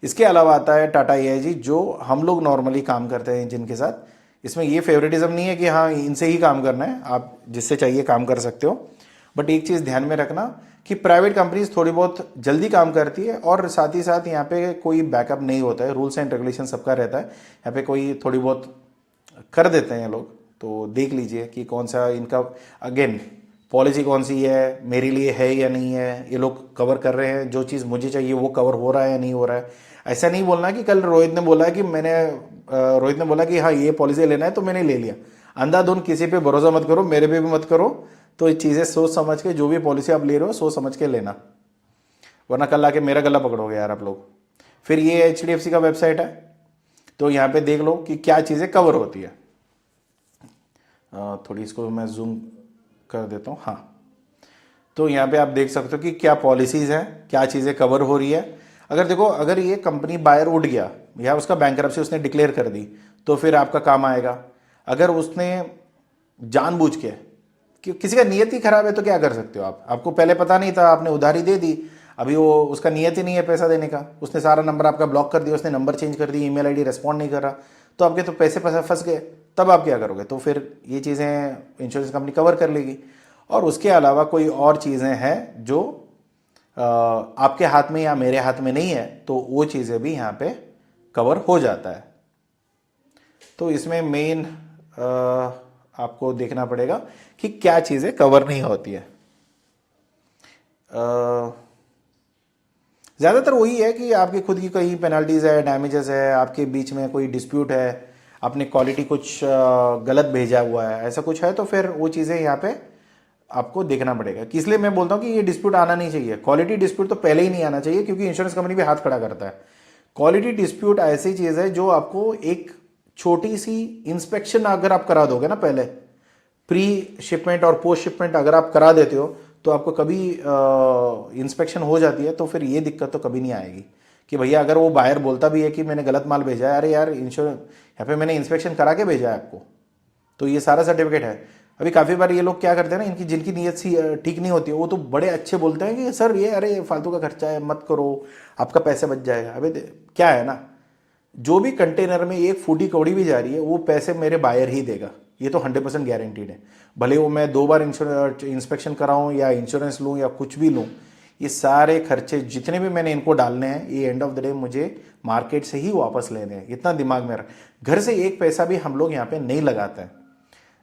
इसके अलावा आता है टाटा एआईजी, जो हम लोग नॉर्मली काम करते हैं जिनके साथ। इसमें ये फेवरेटिज्म नहीं है कि हाँ इनसे ही काम करना है, आप जिससे चाहिए काम कर सकते हो। बट एक चीज़ ध्यान में रखना कि प्राइवेट कंपनीज थोड़ी बहुत जल्दी काम करती है और साथ ही साथ यहाँ पे कोई बैकअप नहीं होता है, रूल्स एंड रेगुलेशन सबका रहता है। यहाँ पे कोई थोड़ी बहुत कर देते हैं ये लोग, तो देख लीजिए कि कौन सा इनका अगेन पॉलिसी कौन सी है, मेरे लिए है या नहीं है, ये लोग कवर कर रहे हैं, जो चीज़ मुझे चाहिए वो कवर हो रहा है या नहीं हो रहा है। ऐसा नहीं बोलना कि कल रोहित ने बोला कि रोहित ने बोला कि हाँ ये पॉलिसी लेना है तो मैंने ले लिया। अंधाधुंध किसी पे भरोसा मत करो, मेरे पे भी मत करो। तो ये चीज़ें सोच समझ के, जो भी पॉलिसी आप ले रहे हो सोच समझ के लेना, वरना कल आके मेरा गला पकड़ोगे यार आप लोग। फिर ये HDFC का वेबसाइट है, तो यहाँ पे देख लो कि क्या चीज़ें कवर होती है। थोड़ी इसको मैं जूम कर देता हूँ, हाँ। तो यहाँ पे आप देख सकते हो कि क्या पॉलिसीज़ हैं, क्या चीज़ें कवर हो रही है। अगर देखो, अगर ये कंपनी बायर उठ गया या उसका बैंकरप्सी उसने डिक्लेयर कर दी, तो फिर आपका काम आएगा। अगर उसने जानबूझ के, कि किसी का नियत ही खराब है तो क्या कर सकते हो आप, आपको पहले पता नहीं था, आपने उधारी दे दी, अभी वो उसका नियत ही नहीं है पैसा देने का, उसने सारा नंबर आपका ब्लॉक कर दिया, उसने नंबर चेंज कर दी, ईमेल आईडी रेस्पॉन्ड नहीं कर रहा, तो आपके तो पैसे फंस गए, तब आप क्या करोगे। तो फिर ये चीज़ें इंश्योरेंस कंपनी कवर कर लेगी। और उसके अलावा कोई और चीज़ें हैं जो आपके हाथ में या मेरे हाथ में नहीं है, तो वो चीज़ें भी यहाँ पे कवर हो जाता है। तो इसमें मेन आपको देखना पड़ेगा कि क्या चीज़ें कवर नहीं होती है। ज़्यादातर वही है कि आपकी खुद की कहीं पेनल्टीज़ है, डैमेजेस है, आपके बीच में कोई डिस्प्यूट है, आपने क्वालिटी कुछ गलत भेजा हुआ है, ऐसा कुछ है तो फिर वो चीज़ें यहाँ पे आपको देखना पड़ेगा। कि इसलिए मैं बोलता हूँ कि ये डिस्प्यूट आना नहीं चाहिए, क्वालिटी डिस्प्यूट तो पहले ही नहीं आना चाहिए, क्योंकि इंश्योरेंस कंपनी भी हाथ खड़ा करता है। क्वालिटी डिस्प्यूट ऐसी चीज़ है जो आपको एक छोटी सी इंस्पेक्शन अगर आप करा दोगे ना, पहले प्री शिपमेंट और पोस्ट शिपमेंट अगर आप करा देते हो, तो आपको कभी इंस्पेक्शन हो जाती है तो फिर ये दिक्कत तो कभी नहीं आएगी। कि भैया अगर वो बायर बोलता भी है कि मैंने गलत माल भेजा है, अरे यार इंश्योरेंस यहाँ पे मैंने इंस्पेक्शन करा के भेजा है आपको, तो ये सारा सर्टिफिकेट है। अभी काफ़ी बार ये लोग क्या करते हैं ना, इनकी जिनकी नीयत सी ठीक नहीं होती है, वो तो बड़े अच्छे बोलते हैं कि सर ये अरे फालतू का खर्चा है, मत करो, आपका पैसे बच जाएगा। अबे क्या है ना, जो भी कंटेनर में एक फूटी कौड़ी भी जा रही है वो पैसे मेरे बायर ही देगा, ये तो 100% गारंटीड है। भले वो मैं 2 बार इंस्पेक्शन कराऊं या इंश्योरेंस लूं या कुछ भी लूं, ये सारे खर्चे जितने भी मैंने इनको डालने हैं, ये एंड ऑफ द डे मुझे मार्केट से ही वापस लेने हैं। इतना दिमाग में रख, घर से एक पैसा भी हम लोग यहाँ पे नहीं लगाते हैं।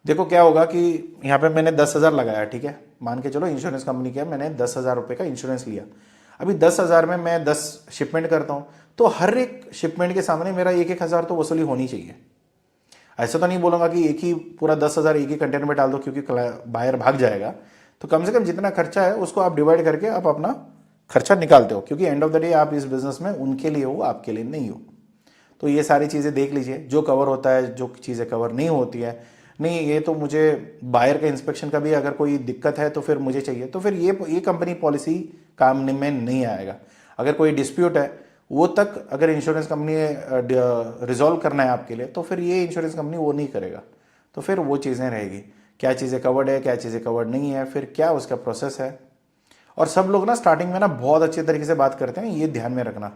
देखो क्या होगा कि यहाँ पे मैंने 10,000 लगाया, ठीक है, मान के चलो इंश्योरेंस कंपनी का मैंने 10,000 रुपये का इंश्योरेंस लिया। अभी 10,000 में मैं 10 शिपमेंट करता हूँ, तो हर एक शिपमेंट के सामने मेरा 1,000 तो वसूली होनी चाहिए। ऐसा तो नहीं बोलूँगा कि एक ही पूरा 10,000 एक ही कंटेनर में डाल दो, क्योंकि बायर भाग जाएगा। तो कम से कम जितना खर्चा है उसको आप डिवाइड करके आप अपना खर्चा निकालते हो, क्योंकि एंड ऑफ द डे आप इस बिजनेस में उनके लिए हो, आपके लिए नहीं हो। तो ये सारी चीज़ें देख लीजिए, जो कवर होता है, जो चीज़ें कवर नहीं होती है। नहीं ये तो मुझे बायर का इंस्पेक्शन का भी अगर कोई दिक्कत है तो फिर मुझे चाहिए, तो फिर ये कंपनी पॉलिसी काम में नहीं आएगा। अगर कोई डिस्प्यूट है वो तक अगर इंश्योरेंस कंपनी रिजॉल्व करना है आपके लिए, तो फिर ये इंश्योरेंस कंपनी वो नहीं करेगा। तो फिर वो चीज़ें रहेगी, क्या चीज़ें कवर्ड है, क्या चीज़ें कवर्ड नहीं है, फिर क्या उसका प्रोसेस है। और सब लोग ना स्टार्टिंग में ना बहुत अच्छे तरीके से बात करते हैं, ये ध्यान में रखना।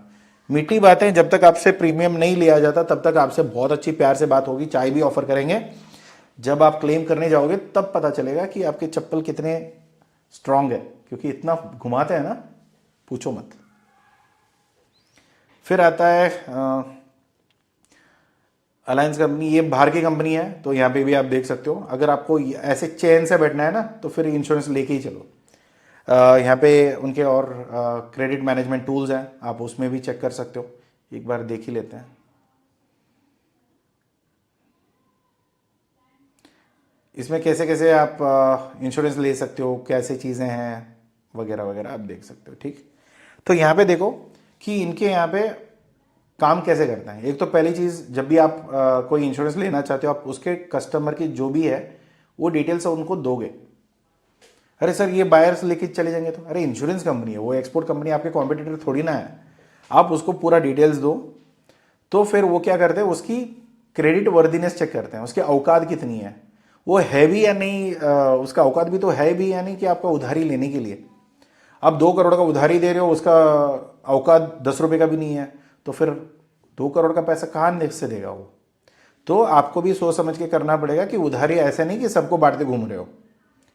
मीठी बातें, जब तक आपसे प्रीमियम नहीं लिया जाता तब तक आपसे बहुत अच्छी प्यार से बात होगी, चाय भी ऑफर करेंगे। जब आप क्लेम करने जाओगे तब पता चलेगा कि आपके चप्पल कितने स्ट्रांग है, क्योंकि इतना घुमाते हैं ना, पूछो मत। फिर आता है अलायंस कंपनी, ये बाहर की कंपनी है, तो यहाँ पे भी आप देख सकते हो। अगर आपको ऐसे चेन से बैठना है ना, तो फिर इंश्योरेंस लेके ही चलो। यहाँ पे उनके और क्रेडिट मैनेजमेंट टूल्स हैं, आप उसमें भी चेक कर सकते हो, एक बार देख ही लेते हैं। इसमें कैसे कैसे आप इंश्योरेंस ले सकते हो, कैसे चीज़ें हैं वगैरह वगैरह आप देख सकते हो, ठीक। तो यहाँ पे देखो कि इनके यहाँ पे काम कैसे करता है। एक तो पहली चीज़, जब भी आप कोई इंश्योरेंस लेना चाहते हो, आप उसके कस्टमर की जो भी है वो डिटेल्स उनको दोगे। अरे सर ये बायर्स लेके चले जाएंगे, तो अरे इंश्योरेंस कंपनी है, वो एक्सपोर्ट कंपनी, आपके कॉम्पिटिटर थोड़ी ना है। आप उसको पूरा डिटेल्स दो, तो फिर वो क्या करते हैं, उसकी क्रेडिट वर्दीनेस चेक करते हैं, उसकी औकात कितनी है, वो है भी या नहीं, उसका औकात भी तो है भी या नहीं कि आपका उधारी लेने के लिए। आप 2 करोड़ का उधारी दे रहे हो, उसका औकात 10 रुपये का भी नहीं है, तो फिर 2 करोड़ का पैसा कहाँ से देगा वो। तो आपको भी सोच समझ के करना पड़ेगा कि उधारी ऐसे नहीं कि सबको बांटते घूम रहे हो,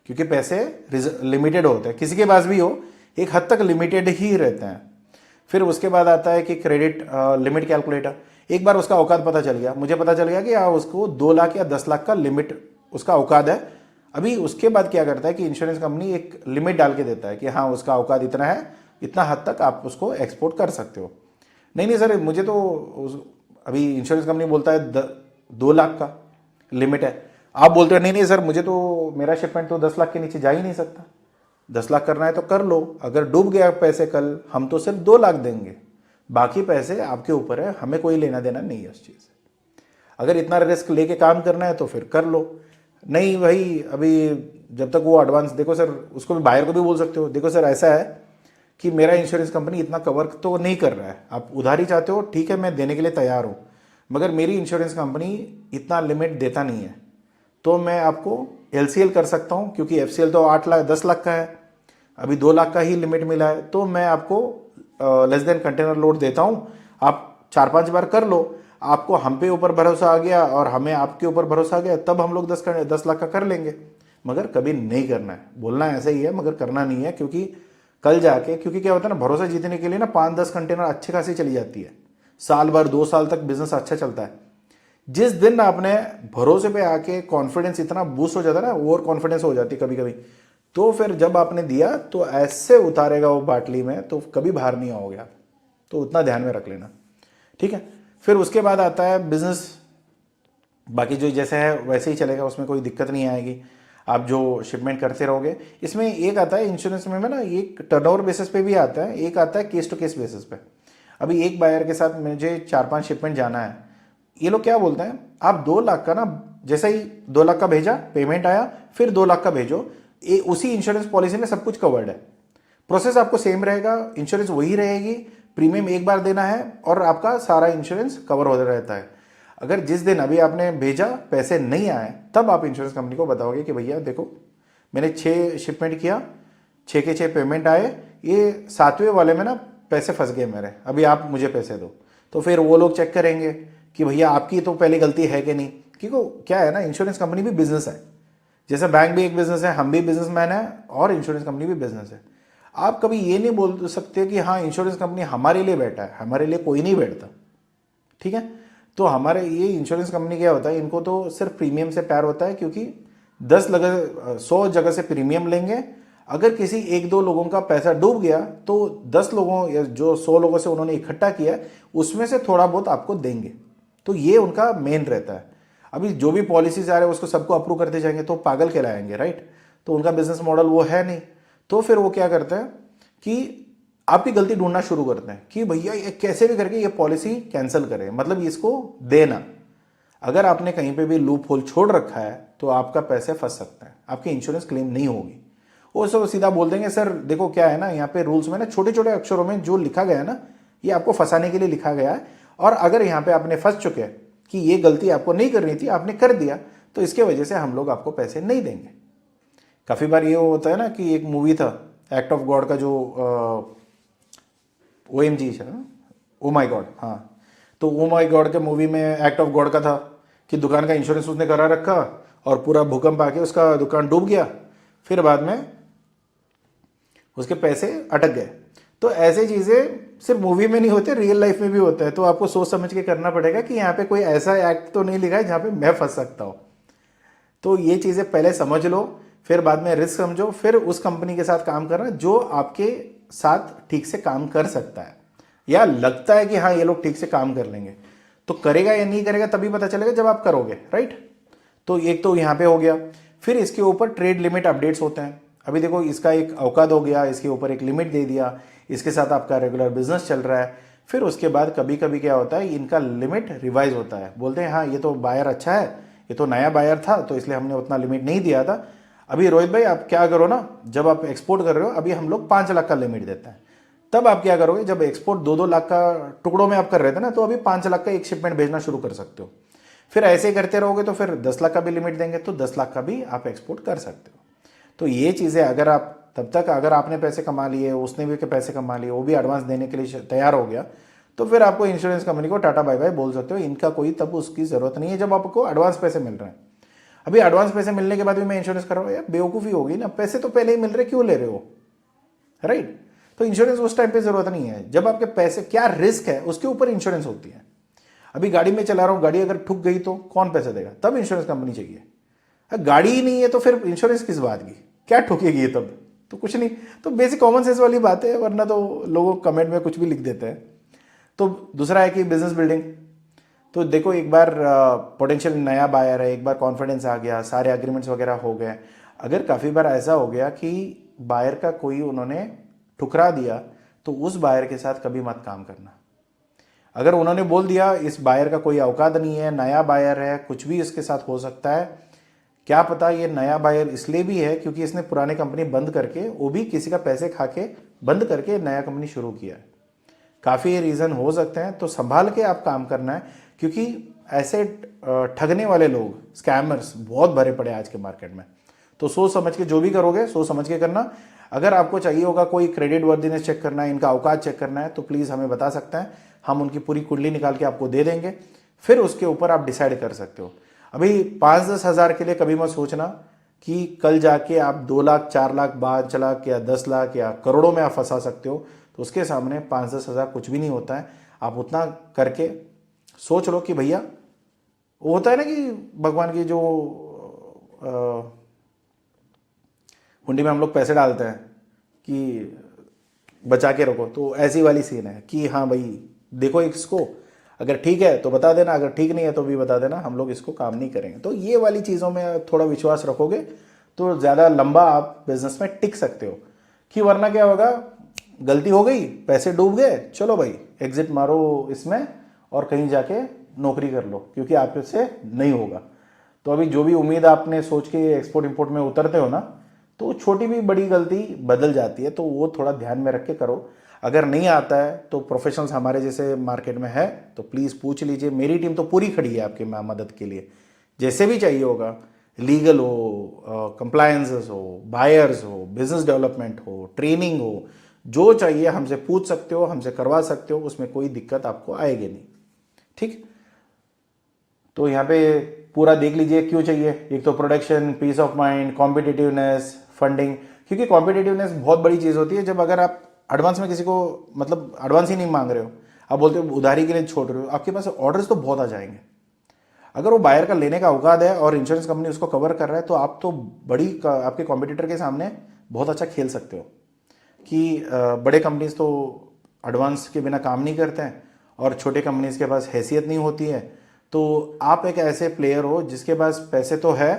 क्योंकि पैसे लिमिटेड होते हैं, किसी के पास भी हो एक हद तक लिमिटेड ही रहते हैं। फिर उसके बाद आता है कि क्रेडिट लिमिट कैलकुलेटर। एक बार उसका औकात पता चल गया, मुझे पता चल गया कि उसको 2 लाख या 10 लाख का लिमिट उसका औकात है। अभी उसके बाद क्या करता है कि इंश्योरेंस कंपनी एक लिमिट डाल के देता है कि हाँ उसका औकात इतना है, इतना हद तक आप उसको एक्सपोर्ट कर सकते हो। नहीं सर मुझे तो अभी इंश्योरेंस कंपनी बोलता है 2 लाख का लिमिट है, आप बोलते हो नहीं सर मुझे तो मेरा शिपमेंट तो 10 लाख के नीचे जा ही नहीं सकता, 10 लाख करना है तो कर लो, अगर डूब गया पैसे कल हम तो सिर्फ 2 लाख देंगे, बाकी पैसे आपके ऊपर है, हमें कोई लेना देना नहीं है उस चीज़ से। अगर इतना रिस्क लेके काम करना है तो फिर कर लो। नहीं भाई अभी जब तक वो एडवांस, देखो सर उसको भी, बायर को भी बोल सकते हो, देखो सर ऐसा है कि मेरा इंश्योरेंस कंपनी इतना कवर तो नहीं कर रहा है, आप उधारी चाहते हो ठीक है मैं देने के लिए तैयार हूँ, मगर मेरी इंश्योरेंस कंपनी इतना लिमिट देता नहीं है, तो मैं आपको LCL कर सकता हूँ, क्योंकि FCL तो 8 लाख 10 लाख का है, अभी 2 लाख का ही लिमिट मिला है, तो मैं आपको लेस देन कंटेनर लोड देता हूँ, आप 4-5 बार कर लो, आपको हम पे ऊपर भरोसा आ गया और हमें आपके ऊपर भरोसा आ गया, तब हम लोग 10 लाख का कर लेंगे। मगर कभी नहीं करना है, बोलना ऐसा ही है मगर करना नहीं है, क्योंकि कल जाके, क्योंकि क्या होता है ना, भरोसा जीतने के लिए ना 5-10 कंटेनर अच्छे खासी चली जाती है, साल भर 2 साल तक बिजनेस अच्छा चलता है। जिस दिन आपने भरोसे पे आके कॉन्फिडेंस इतना बूस्ट हो जाता है ना, ओवर कॉन्फिडेंस हो जाती है कभी कभी, तो फिर जब आपने दिया तो ऐसे उतारेगा वो बाटली में, तो कभी बाहर नहीं आओगे आप। तो उतना ध्यान में रख लेना, ठीक है। फिर उसके बाद आता है बिजनेस, बाकी जो जैसे है वैसे ही चलेगा, उसमें कोई दिक्कत नहीं आएगी, आप जो शिपमेंट करते रहोगे। इसमें एक आता है इंश्योरेंस में ना, एक टर्नओवर बेसिस पे भी आता है, एक आता है केस टू केस बेसिस पे। अभी एक बायर के साथ मुझे 4-5 शिपमेंट जाना है, ये लोग क्या बोलते हैं, आप 2 लाख का ना, जैसे ही 2 लाख का भेजा, पेमेंट आया, फिर 2 लाख का भेजो, उसी इंश्योरेंस पॉलिसी में सब कुछ कवर्ड है। प्रोसेस आपको सेम रहेगा, इंश्योरेंस वही रहेगी, प्रीमियम एक बार देना है और आपका सारा इंश्योरेंस कवर हो रहता है। अगर जिस दिन अभी आपने भेजा पैसे नहीं आए, तब आप इंश्योरेंस कंपनी को बताओगे कि भैया देखो मैंने 6 शिपमेंट किया, 6 के 6 पेमेंट आए, ये 7वें वाले में ना पैसे फंस गए मेरे, अभी आप मुझे पैसे दो। तो फिर वो लोग चेक करेंगे कि भैया आपकी तो पहले गलती है कि नहीं, क्योंकि क्या है ना, इंश्योरेंस कंपनी भी बिजनेस है, जैसे बैंक भी एक बिजनेस है, हम भी बिजनेसमैन है और इंश्योरेंस कंपनी भी बिजनेस है। आप कभी ये नहीं बोल सकते कि हाँ इंश्योरेंस कंपनी हमारे लिए बैठा है, हमारे लिए कोई नहीं बैठता, ठीक है। तो हमारे ये इंश्योरेंस कंपनी क्या होता है, इनको तो सिर्फ प्रीमियम से प्यार होता है, क्योंकि 100 जगह से प्रीमियम लेंगे, अगर किसी 1-2 लोगों का पैसा डूब गया तो 10 लोगों या जो 100 लोगों से उन्होंने इकट्ठा किया उसमें से थोड़ा बहुत आपको देंगे। तो ये उनका मेन रहता है। अभी जो भी पॉलिसीज आ रहे हैं उसको सबको अप्रूव करते जाएंगे तो पागल कहलाएंगे, राइट। तो उनका बिजनेस मॉडल वो है नहीं। तो फिर वो क्या करते हैं कि आपकी गलती ढूंढना शुरू करते हैं कि भैया ये कैसे भी करके ये पॉलिसी कैंसिल करें, मतलब इसको देना। अगर आपने कहीं पे भी लूप होल छोड़ रखा है तो आपका पैसे फंस सकता है, आपकी इंश्योरेंस क्लेम नहीं होगी। वो सब सीधा बोल देंगे सर देखो क्या है ना, यहाँ पे रूल्स में ना छोटे छोटे अक्षरों में जो लिखा गया है ना, ये आपको फंसाने के लिए लिखा गया है, और अगर यहाँ पे आपने फंस चुके हैं कि ये गलती आपको नहीं करनी थी, आपने कर दिया, तो इसके वजह से हम लोग आपको पैसे नहीं देंगे। काफ़ी बार ये होता है ना कि एक मूवी था एक्ट ऑफ गॉड का, जो OMG है, ओ माई गॉड, हाँ। तो ओ माई गॉड के मूवी में एक्ट ऑफ गॉड का था कि दुकान का इंश्योरेंस उसने करा रखा और पूरा भूकंप आके उसका दुकान डूब गया, फिर बाद में उसके पैसे अटक गए। तो ऐसे चीज़ें सिर्फ मूवी में नहीं होते, रियल लाइफ में भी होता है। तो आपको सोच समझ के करना पड़ेगा कि यहाँ पे कोई ऐसा एक्ट तो नहीं लिखा है जहाँ पे मैं फंस सकता हूँ। तो ये चीज़ें पहले समझ लो, फिर बाद में रिस्क समझो, फिर उस कंपनी के साथ काम करना जो आपके साथ ठीक से काम कर सकता है, या लगता है कि हाँ ये लोग ठीक से काम कर लेंगे। तो करेगा या नहीं करेगा तभी पता चलेगा जब आप करोगे, राइट। तो एक तो यहाँ पे हो गया। फिर इसके ऊपर ट्रेड लिमिट अपडेट्स होते हैं। अभी देखो इसका एक औकात हो गया, इसके ऊपर एक लिमिट दे दिया, इसके साथ आपका रेगुलर बिजनेस चल रहा है। फिर उसके बाद कभी कभी क्या होता है, इनका लिमिट रिवाइज होता है, बोलते हैं हाँ ये तो बायर अच्छा है, ये तो नया बायर था तो इसलिए हमने उतना लिमिट नहीं दिया था। अभी रोहित भाई आप क्या करो ना, जब आप एक्सपोर्ट कर रहे हो, अभी हम लोग 5 लाख का लिमिट देते हैं, तब आप क्या करोगे, जब एक्सपोर्ट 2-2 लाख का टुकड़ों में आप कर रहे थे ना, तो अभी 5 लाख का एक शिपमेंट भेजना शुरू कर सकते हो। फिर ऐसे ही करते रहोगे तो फिर 10 लाख का भी लिमिट देंगे तो 10 लाख का भी आप एक्सपोर्ट कर सकते हो। तो ये चीज़ें अगर आप तब तक अगर आपने पैसे कमा लिए, उसने भी के पैसे कमा लिए, वो भी एडवांस देने के लिए तैयार हो गया, तो फिर आपको इंश्योरेंस कंपनी को टाटा बाय बाय बोल सकते हो। इनका कोई तब उसकी ज़रूरत नहीं है जब आपको एडवांस पैसे मिल रहे हैं। अभी एडवांस पैसे मिलने के बाद भी मैं इंश्योरेंस कर रहा हूँ, यार बेवकूफ़ी होगी ना, पैसे तो पहले ही मिल रहे, क्यों ले रहे हो, राइट। तो इंश्योरेंस उस टाइम पे ज़रूरत नहीं है जब आपके पैसे, क्या रिस्क है उसके ऊपर इंश्योरेंस होती है। अभी गाड़ी में चला रहा हूँ, गाड़ी अगर ठुक गई तो कौन पैसे देगा, तब इंश्योरेंस कंपनी चाहिए। गाड़ी ही नहीं है तो फिर इंश्योरेंस किस बात की, क्या ठुकेगी तब, तो कुछ नहीं। तो बेसिक कॉमन सेंस वाली बात है, वरना तो लोग कमेंट में कुछ भी लिख देते हैं। तो दूसरा है कि बिजनेस बिल्डिंग। तो देखो एक बार पोटेंशियल नया बायर है, एक बार कॉन्फिडेंस आ गया, सारे एग्रीमेंट्स वगैरह हो गए। अगर काफ़ी बार ऐसा हो गया कि बायर का कोई उन्होंने ठुकरा दिया, तो उस बायर के साथ कभी मत काम करना। अगर उन्होंने बोल दिया इस बायर का कोई औकात नहीं है, नया बायर है, कुछ भी इसके साथ हो सकता है, क्या पता ये नया बायर इसलिए भी है क्योंकि इसने पुरानी कंपनी बंद करके, वो भी किसी का पैसे खा के बंद करके नया कंपनी शुरू किया है, काफ़ी रीज़न हो सकते हैं। तो संभाल के आप काम करना है, क्योंकि ऐसे ठगने वाले लोग, स्कैमर्स बहुत भरे पड़े आज के मार्केट में। तो सोच समझ के जो भी करोगे, सोच समझ के करना। अगर आपको चाहिए होगा कोई क्रेडिट वर्दीनेस चेक करना है, इनका औकात चेक करना है, तो प्लीज़ हमें बता सकते हैं, हम उनकी पूरी कुंडली निकाल के आपको दे देंगे। फिर उसके ऊपर आप डिसाइड कर सकते हो। अभी 5-10 हज़ार के लिए कभी मत सोचना कि कल जाके आप 2 लाख, 4 लाख, 5 लाख या 10 लाख या करोड़ों में आप फंसा सकते हो। तो उसके सामने 5-10 हज़ार कुछ भी नहीं होता है। आप उतना करके सोच लो कि भैया, वो होता है ना कि भगवान की जो हुंडी में हम लोग पैसे डालते हैं कि बचा के रखो, तो ऐसी वाली सीन है कि हाँ भाई देखो इसको, अगर ठीक है तो बता देना, अगर ठीक नहीं है तो भी बता देना, हम लोग इसको काम नहीं करेंगे। तो ये वाली चीज़ों में थोड़ा विश्वास रखोगे तो ज़्यादा लंबा आप बिजनेस में टिक सकते हो। कि वरना क्या होगा, गलती हो गई, पैसे डूब गए, चलो भाई एग्जिट मारो इसमें और कहीं जाके नौकरी कर लो, क्योंकि आपसे नहीं होगा। तो अभी जो भी उम्मीद आपने सोच के एक्सपोर्ट इंपोर्ट में उतरते हो ना, तो छोटी भी बड़ी गलती बदल जाती है, तो वो थोड़ा ध्यान में रख के करो। अगर नहीं आता है तो प्रोफेशनल्स हमारे जैसे मार्केट में है तो प्लीज़ पूछ लीजिए, मेरी टीम तो पूरी खड़ी है आपकी मदद के लिए। जैसे भी चाहिए होगा, लीगल हो, कंप्लायंसेस हो, बायर्स हो, बिजनेस डेवलपमेंट हो, ट्रेनिंग हो, जो चाहिए हमसे पूछ सकते हो, हमसे करवा सकते हो, उसमें कोई दिक्कत आपको आएगी नहीं। ठीक, तो यहाँ पे पूरा देख लीजिए क्यों चाहिए। एक तो production, peace of mind, competitiveness, funding. क्योंकि कॉम्पिटिटिवनेस बहुत बड़ी चीज़ होती है। जब अगर आप एडवांस में किसी को, मतलब एडवांस ही नहीं मांग रहे हो, आप बोलते हो उधारी के लिए छोड़ रहे हो, आपके पास ऑर्डर्स तो बहुत आ जाएंगे। अगर वो बायर का लेने का औकात है और इंश्योरेंस कंपनी उसको कवर कर रहा है, तो आप तो आपके कॉम्पिटिटर के सामने बहुत अच्छा खेल सकते हो। कि बड़े कंपनीज तो एडवांस के बिना काम नहीं करते हैं और छोटे कंपनीज के पास हैसियत नहीं होती है। तो आप एक ऐसे प्लेयर हो जिसके पास पैसे तो है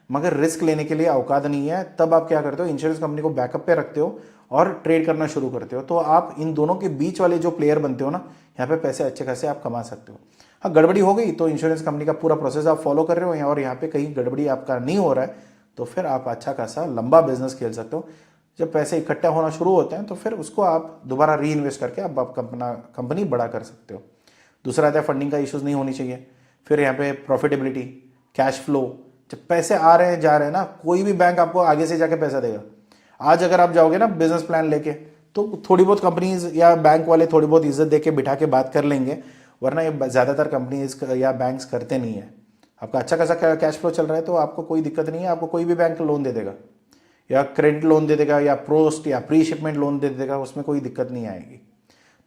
मगर रिस्क लेने के लिए औकात नहीं है। तब आप क्या करते हो, इंश्योरेंस कंपनी को बैकअप पे रखते हो और ट्रेड करना शुरू करते हो। तो आप इन दोनों के बीच वाले जो प्लेयर बनते हो ना, यहाँ पे पैसे अच्छे खासे आप कमा सकते हो। हाँ, गड़बड़ी हो गई तो इंश्योरेंस कंपनी का पूरा प्रोसेस आप फॉलो कर रहे हो और यहाँ पे कहीं गड़बड़ी आपका नहीं हो रहा है, तो फिर आप अच्छा खासा लंबा बिजनेस खेल सकते हो। जब पैसे इकट्ठा होना शुरू होते हैं तो फिर उसको आप दोबारा री इन्वेस्ट करके आप कंपनी बड़ा कर सकते हो। दूसरा आता है फंडिंग का इश्यूज नहीं होनी चाहिए। फिर यहाँ पे प्रॉफिटेबिलिटी, कैश फ्लो। जब पैसे आ रहे हैं जा रहे हैं ना, कोई भी बैंक आपको आगे से जाके पैसा देगा। आज अगर आप जाओगे ना बिजनेस प्लान लेके, तो थोड़ी बहुत कंपनीज या बैंक वाले थोड़ी बहुत इज्जत देके बिठा के बात कर लेंगे, वरना ये ज़्यादातर कंपनीज या बैंक्स करते नहीं है। आपका अच्छा खासा कैश फ्लो चल रहा है तो आपको कोई दिक्कत नहीं है, आपको कोई भी बैंक लोन दे देगा या क्रेडिट लोन दे देगा या प्रोस्ट या प्री शिपमेंट लोन दे देगा, उसमें कोई दिक्कत नहीं आएगी।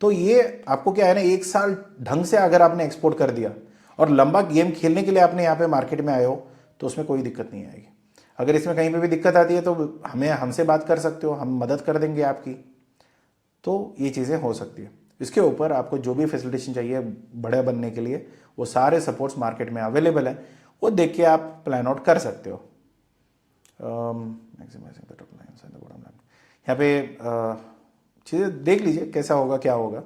तो ये आपको क्या है ना, एक साल ढंग से अगर आपने एक्सपोर्ट कर दिया और लंबा गेम खेलने के लिए आपने यहाँ पे मार्केट में आए हो, तो उसमें कोई दिक्कत नहीं आएगी। अगर इसमें कहीं पे भी दिक्कत आती है तो हमसे बात कर सकते हो, हम मदद कर देंगे आपकी। तो ये चीज़ें हो सकती है। इसके ऊपर आपको जो भी फैसिलिटेशन चाहिए बड़े बनने के लिए, वो सारे सपोर्ट्स मार्केट में अवेलेबल है, वो देख के आप प्लान आउट कर सकते हो। Maximising the top lines and the bottom line, यहाँ पे चीज़ें देख लीजिए कैसा होगा क्या होगा।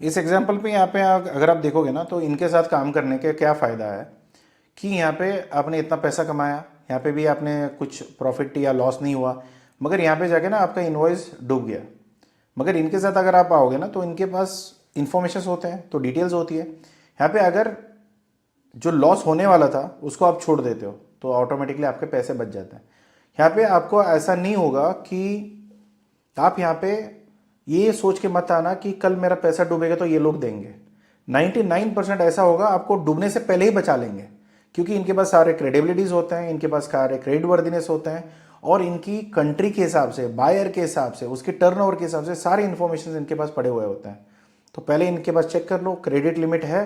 इस एग्जाम्पल पे यहाँ पे अगर आप देखोगे ना, तो इनके साथ काम करने के क्या फ़ायदा है कि यहाँ पे आपने इतना पैसा कमाया, यहाँ पे भी आपने कुछ प्रॉफिट या लॉस नहीं हुआ, मगर यहाँ पे जाके ना आपका इन्वॉइस डूब गया। मगर इनके साथ अगर आप आओगे ना, तो इनके पास इंफॉर्मेशन होते हैं, तो डिटेल्स होती है। यहाँ पे अगर जो लॉस होने वाला था उसको आप छोड़ देते हो तो ऑटोमेटिकली आपके पैसे बच जाते हैं। यहाँ पे आपको ऐसा नहीं होगा कि आप यहाँ पे ये सोच के मत आना कि कल मेरा पैसा डूबेगा तो ये लोग देंगे। 99% ऐसा होगा आपको डूबने से पहले ही बचा लेंगे, क्योंकि इनके पास सारे क्रेडिबिलिटीज होते हैं, इनके पास सारे क्रेडिट वर्दीनेस होते हैं और इनकी कंट्री के हिसाब से, बायर के हिसाब से, उसके टर्नओवर के हिसाब से सारे इन्फॉर्मेशन इनके पास पड़े हुए होते हैं। तो पहले इनके पास चेक कर लो क्रेडिट लिमिट है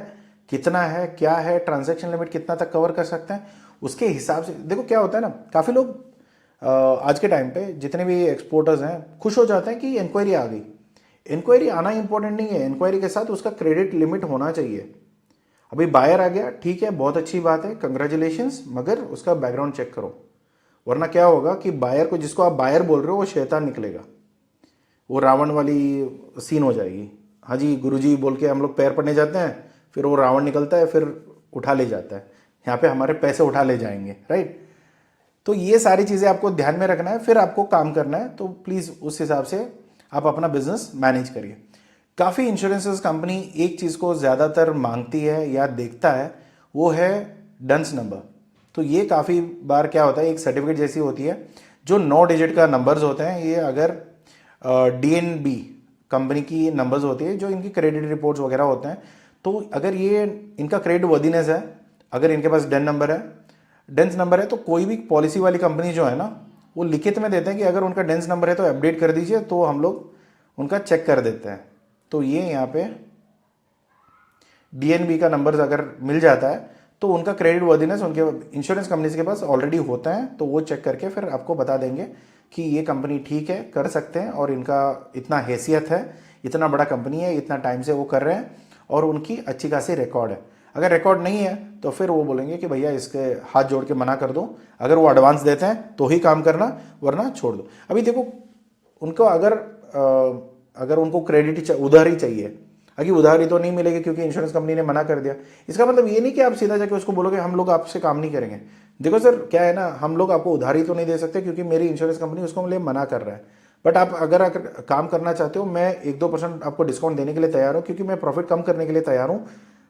कितना है, क्या है, ट्रांजैक्शन लिमिट कितना तक कवर कर सकते हैं, उसके हिसाब से। देखो क्या होता है ना, काफ़ी लोग आज के टाइम पे जितने भी एक्सपोर्टर्स हैं खुश हो जाते हैं कि इंक्वायरी आ गई। इंक्वायरी आना इंपॉर्टेंट नहीं है, इंक्वायरी के साथ उसका क्रेडिट लिमिट होना चाहिए। अभी बायर आ गया, ठीक है, बहुत अच्छी बात है, कंग्रेचुलेशंस, मगर उसका बैकग्राउंड चेक करो, वरना क्या होगा कि बायर को, जिसको आप बायर बोल रहे हो, वो शैतान निकलेगा, वो रावण वाली सीन हो जाएगी। हाँ जी गुरुजी बोल के हम लोग पैर पड़ने जाते हैं, फिर वो रावण निकलता है, फिर उठा ले जाता है। यहाँ पे हमारे पैसे उठा ले जाएंगे, राइट। तो ये सारी चीज़ें आपको ध्यान में रखना है, फिर आपको काम करना है। तो प्लीज़ उस हिसाब से आप अपना बिजनेस मैनेज करिए। काफ़ी इंश्योरेंसेस कंपनी एक चीज़ को ज़्यादातर मांगती है या देखता है, वो है डंस नंबर। तो ये काफ़ी बार क्या होता है, एक सर्टिफिकेट जैसी होती है जो 9 डिजिट का नंबर्स होते हैं। ये अगर DNB कंपनी की नंबर्स होती है, जो इनकी क्रेडिट रिपोर्ट्स वगैरह होते हैं, तो अगर ये इनका क्रेडिट वर्दीनेस है, अगर इनके पास डेंस नंबर है, तो कोई भी पॉलिसी वाली कंपनी जो है ना, वो लिखित में देते हैं कि अगर उनका डेंस नंबर है तो अपडेट कर दीजिए, तो हम लोग उनका चेक कर देते हैं। तो ये यहाँ पे DNB का नंबर अगर मिल जाता है तो उनका क्रेडिट वर्दीनेस उनके इंश्योरेंस कंपनीज के पास ऑलरेडी होता है, तो वो चेक करके फिर आपको बता देंगे कि ये कंपनी ठीक है, कर सकते हैं, और इनका इतना हैसियत है, इतना बड़ा कंपनी है, इतना टाइम से वो कर रहे हैं, और उनकी अच्छी खासी रिकॉर्ड है। अगर रिकॉर्ड नहीं है तो फिर वो बोलेंगे कि भैया इसके हाथ जोड़ के मना कर दो, अगर वो एडवांस देते हैं तो ही काम करना, वरना छोड़ दो। अभी देखो, उनको अगर उनको क्रेडिट उधारी चाहिए, अभी उधारी तो नहीं मिलेगी क्योंकि इंश्योरेंस कंपनी ने मना कर दिया। इसका मतलब ये नहीं कि आप सीधा जाके उसको बोलोगे हम लोग आपसे काम नहीं करेंगे। देखो सर, क्या है ना, हम लोग आपको उधारी तो नहीं दे सकते क्योंकि मेरी इंश्योरेंस कंपनी उसको लिए मना कर रहा है, बट आप अगर काम करना चाहते हो, मैं 1-2% आपको डिस्काउंट देने के लिए तैयार हूँ, क्योंकि मैं प्रॉफिट कम करने के लिए तैयार हूँ,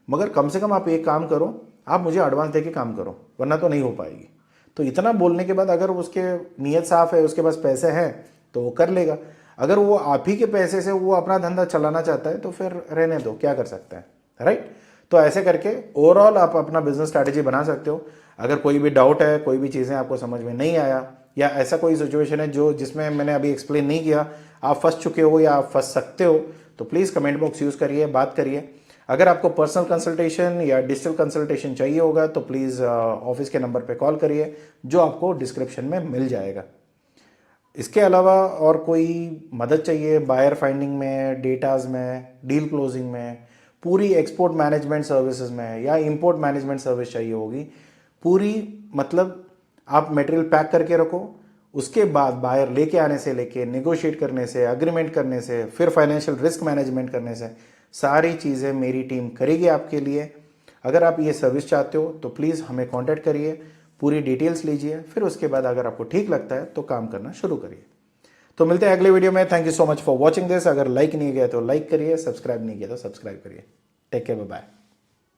मगर कम से कम आप एक काम करो, आप मुझे एडवांस दे के काम करो, वरना तो नहीं हो पाएगी। तो इतना बोलने के बाद अगर उसके नीयत साफ है, उसके पास पैसे हैं, तो वो कर लेगा। अगर वो आप ही के पैसे से वो अपना धंधा चलाना चाहता है तो फिर रहने दो, क्या कर सकते हैं, राइट। तो ऐसे करके ओवरऑल आप अपना बिजनेस स्ट्रैटेजी बना सकते हो। अगर कोई भी डाउट है, कोई भी चीज़ें आपको समझ में नहीं आया, या ऐसा कोई सिचुएशन है जो जिसमें मैंने अभी एक्सप्लेन नहीं किया, आप फंस चुके हो या आप फंस सकते हो, तो प्लीज़ कमेंट बॉक्स यूज़ करिए, बात करिए। अगर आपको पर्सनल कंसल्टेशन या डिजिटल कंसल्टेशन चाहिए होगा तो प्लीज़ ऑफिस के नंबर पे कॉल करिए, जो आपको डिस्क्रिप्शन में मिल जाएगा। इसके अलावा और कोई मदद चाहिए बायर फाइंडिंग में, डेटाज में, डील क्लोजिंग में, पूरी एक्सपोर्ट मैनेजमेंट सर्विसेज में, या इंपोर्ट मैनेजमेंट सर्विस चाहिए होगी पूरी, मतलब आप मटेरियल पैक करके रखो, उसके बाद बायर लेके आने से लेके नेगोशिएट करने से, अग्रीमेंट करने से, फिर फाइनेंशियल रिस्क मैनेजमेंट करने से, सारी चीज़ें मेरी टीम करेगी आपके लिए। अगर आप ये सर्विस चाहते हो तो प्लीज़ हमें कांटेक्ट करिए, पूरी डिटेल्स लीजिए, फिर उसके बाद अगर आपको ठीक लगता है तो काम करना शुरू करिए। तो मिलते हैं अगले वीडियो में। Thank you so much for watching this. अगर लाइक नहीं किया तो लाइक करिए, सब्सक्राइब नहीं किया तो सब्सक्राइब करिए। Take care, bye bye.